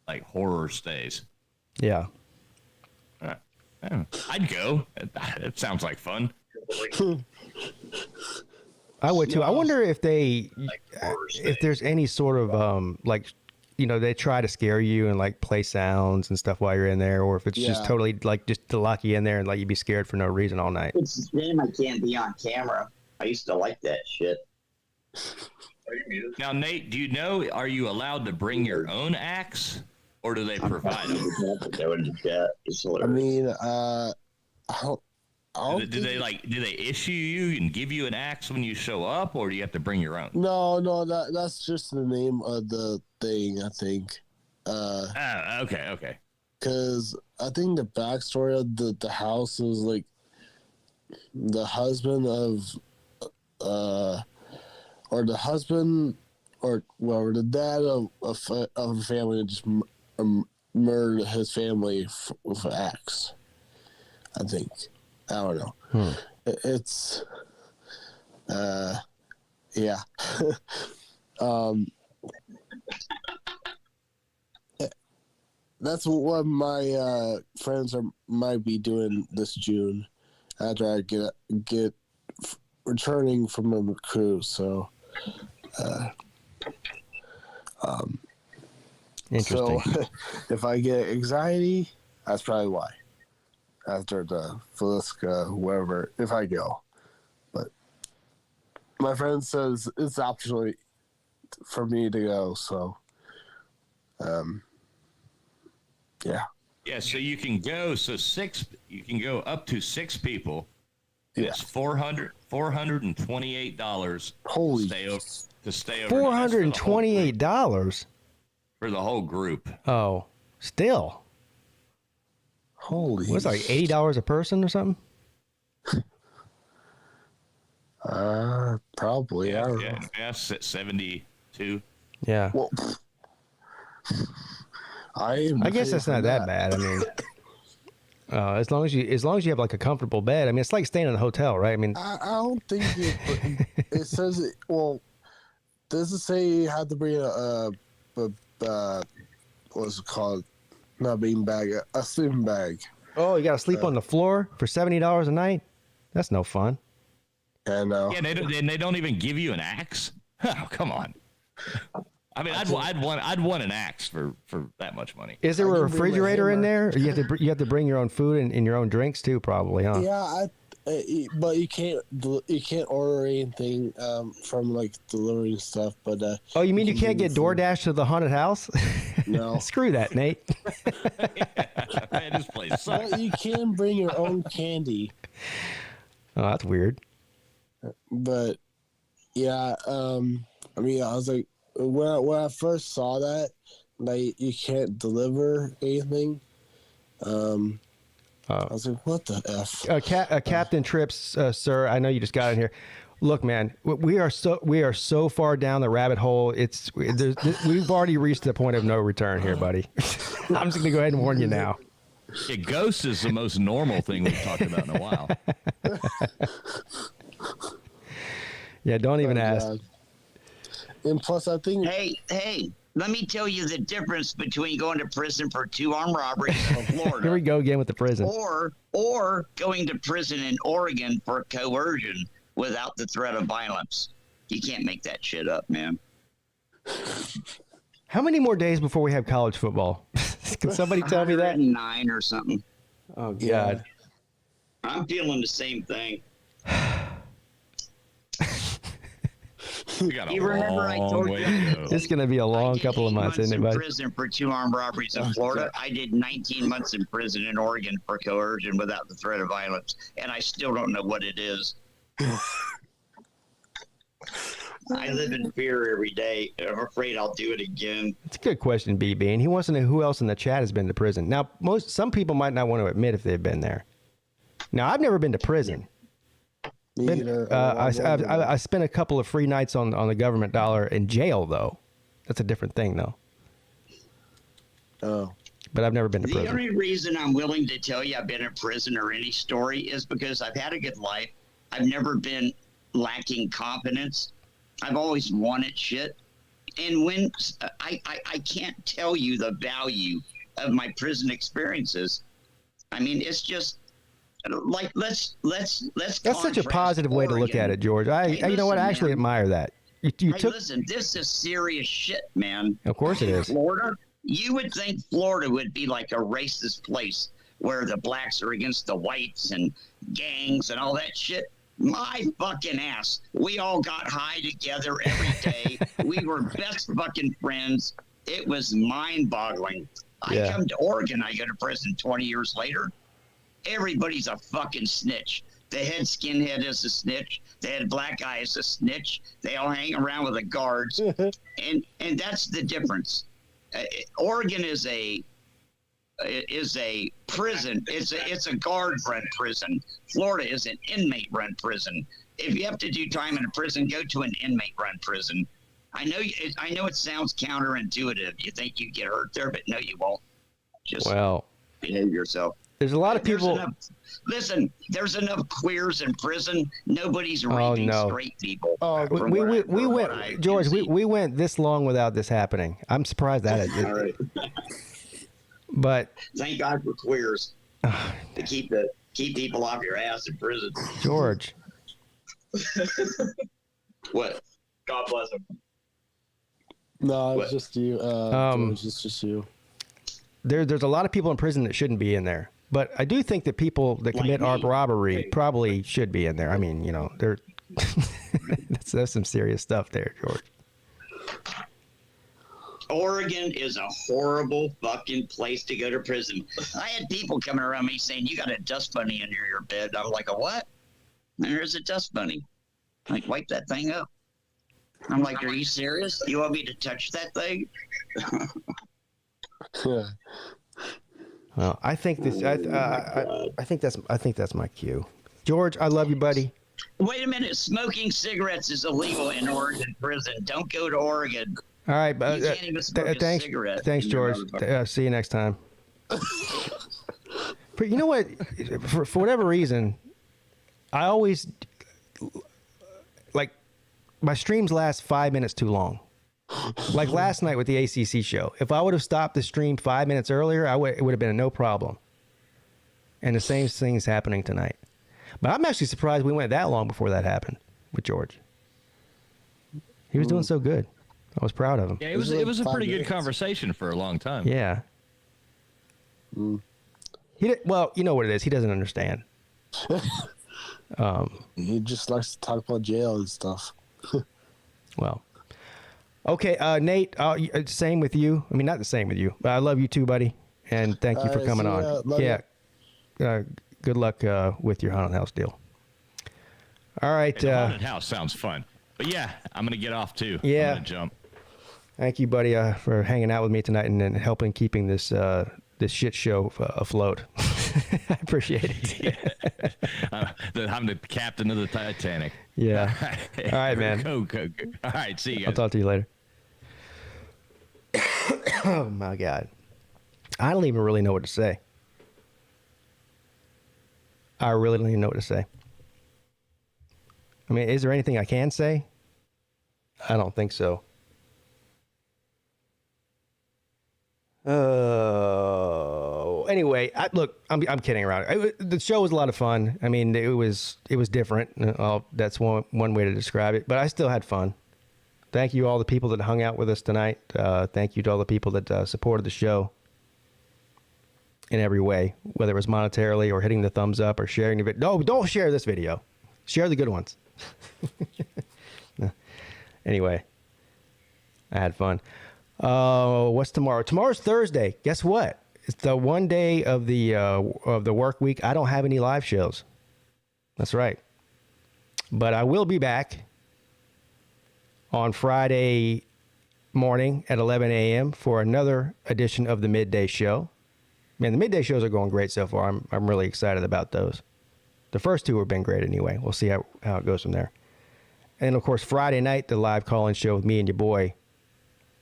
like horror stays. Yeah. I'd go. It sounds like fun. I would too. I wonder if if there's any sort of they try to scare you and like play sounds and stuff while you're in there, or if it's just totally just to lock you in there and let you be scared for no reason all night. It's a shame I can't be on camera. I used to like that shit. Now, Nate, do you know, are you allowed to bring your own axe, or do they provide them? I mean, do they issue you and give you an axe when you show up, or do you have to bring your own? No, that's just the name of the thing, I think. Okay. Because I think the backstory of the house is like the husband or the dad of a family just murdered his family with an axe. I think. I don't know. It's yeah. That's what my friends might be doing this June after I get returning from a cruise, so Interesting. So if I get anxiety, that's probably why. After the Feliska, wherever, if I go. But my friend says it's optional for me to go, so yeah. Yeah, so you can go you can go up to 6 people. Yeah. It's $428 Holy to stay over. $428 for the whole group. Oh, still. Holy. What's it, like $80 a person or something? Probably. Yeah, I don't yeah, know. yes, at 72. Yeah. Well, I guess that's not that bad. I mean, as long as you have like a comfortable bed. I mean, it's like staying in a hotel, right? I mean, I don't think it says it. Well, does it say you have to bring a what's it called? Not bean bag, a sleeping bag. Oh, you got to sleep on the floor for $70 a night? That's no fun. I know. Yeah, they don't even give you an axe. Oh, come on. I mean, I'd want an axe for that much money. Is there a refrigerator in there? Or you have to bring your own food and your own drinks too, probably, huh? Yeah, but you can't order anything from like delivering stuff. But oh, you mean you can't get DoorDash to the haunted house? No. Screw that, Nate. Man, this place sucks. But you can bring your own candy. Oh, that's weird. But yeah, I mean, I was like, when I first saw that, like, you can't deliver anything. I was like, what the F? Captain Trips, sir, I know you just got in here. Look, man, we are so far down the rabbit hole. We've already reached the point of no return here, buddy. I'm just going to go ahead and warn you now. Yeah, ghosts is the most normal thing we've talked about in a while. Yeah, don't even ask. God. And plus, I think... Hey, let me tell you the difference between going to prison for 2 armed robberies in Florida. Here we go again with the prison. Or going to prison in Oregon for coercion without the threat of violence. You can't make that shit up, man. How many more days before we have college football? Can somebody tell me that? 9 or something. Oh, God. I'm feeling the same thing. You remember I told you it's going to be a long couple of months, isn't it, buddy? in prison for 2 armed robberies in Florida. I did 19 months in prison in Oregon for coercion without the threat of violence, and I still don't know what it is. I live in fear every day. I'm afraid I'll do it again. It's a good question, BB, and he wants to know who else in the chat has been to prison. Now, some people might not want to admit if they've been there. Now, I've never been to prison. I spent a couple of free nights on the government dollar in jail, though. That's a different thing, though. Oh. But I've never been to prison. The only reason I'm willing to tell you I've been in prison or any story is because I've had a good life. I've never been lacking confidence. I've always wanted shit. And when I can't tell you the value of my prison experiences. I mean, it's just like let's. That's such a positive way to look at it, George. You know what? I actually admire that. Listen, this is serious shit, man. Of course it is. Florida. You would think Florida would be like a racist place where the blacks are against the whites and gangs and all that shit. My fucking ass. We all got high together every day. We were best fucking friends. It was mind-boggling. I come to Oregon, I go to prison 20 years later. Everybody's a fucking snitch. The head skinhead is a snitch. The head black guy is a snitch. They all hang around with the guards. and that's the difference. Oregon is a prison. It's a guard-run prison. Florida is an inmate-run prison. If you have to do time in a prison, go to an inmate-run prison. I know it sounds counterintuitive. You think you get hurt there, but no, you won't. Just behave yourself. There's a lot of people. There's enough queers in prison. Nobody's raping straight people. Oh, we went, George. We went this long without this happening. I'm surprised that it. All right. But thank God for queers to keep people off your ass in prison. George, What? God bless him. No, it's just you. George, it's just you. There's a lot of people in prison that shouldn't be in there. But I do think that people that commit armed robbery probably should be in there. I mean, that's some serious stuff there, George. Oregon is a horrible fucking place to go to prison. I had people coming around me saying, you got a dust bunny under your bed. I'm like, a what? And there's a dust bunny. I'm like, wipe that thing up. I'm like, are you serious? You want me to touch that thing? Well, I think this. I think that's my cue. George, I love you, buddy. Wait a minute. Smoking cigarettes is illegal in Oregon prison. Don't go to Oregon. All right, you can't even smoke a cigarette. Thanks, George. See you next time. But you know what? For whatever reason, I always like my streams last 5 minutes too long. Like last night with the ACC show. If I would have stopped the stream 5 minutes earlier, it would have been no problem. And the same thing's happening tonight. But I'm actually surprised we went that long before that happened with George. He was doing so good. I was proud of him. Yeah, it was a pretty good conversation for a long time. Yeah. Well, you know what it is. He doesn't understand. He just likes to talk about jail and stuff. Well. Okay, Nate, same with you. I mean, not the same with you, but I love you too, buddy. And thank you for coming on. Yeah. Good luck with your haunted house deal. All right. Hey, the haunted house sounds fun. But yeah, I'm going to get off too. Yeah. I'm going to jump. Thank you, buddy, for hanging out with me tonight and helping keeping this shit show afloat. I appreciate it. Yeah. I'm the captain of the Titanic. Yeah. All right, man. Go. All right, see you guys. I'll talk to you later. Oh, my God. I don't even really know what to say. I really don't even know what to say. I mean, is there anything I can say? I don't think so. Anyway, look, I'm kidding around. The show was a lot of fun. I mean, it was different. That's one way to describe it. But I still had fun. Thank you all the people that hung out with us tonight. Thank you to all the people that supported the show in every way, whether it was monetarily or hitting the thumbs up or sharing the video. No, don't share this video. Share the good ones. Anyway, I had fun. What's tomorrow? Tomorrow's Thursday. Guess what? It's the one day of the work week. I don't have any live shows. That's right. But I will be back on Friday morning at 11 a.m. for another edition of the Midday Show. Man, the Midday Shows are going great so far. I'm really excited about those. The first two have been great anyway. We'll see how it goes from there. And, of course, Friday night, the live call-in show with me and your boy,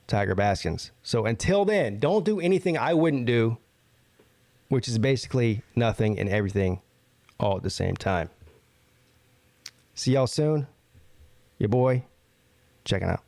Tiger Baskins. So until then, don't do anything I wouldn't do, which is basically nothing and everything all at the same time. See y'all soon. Your boy, checking out.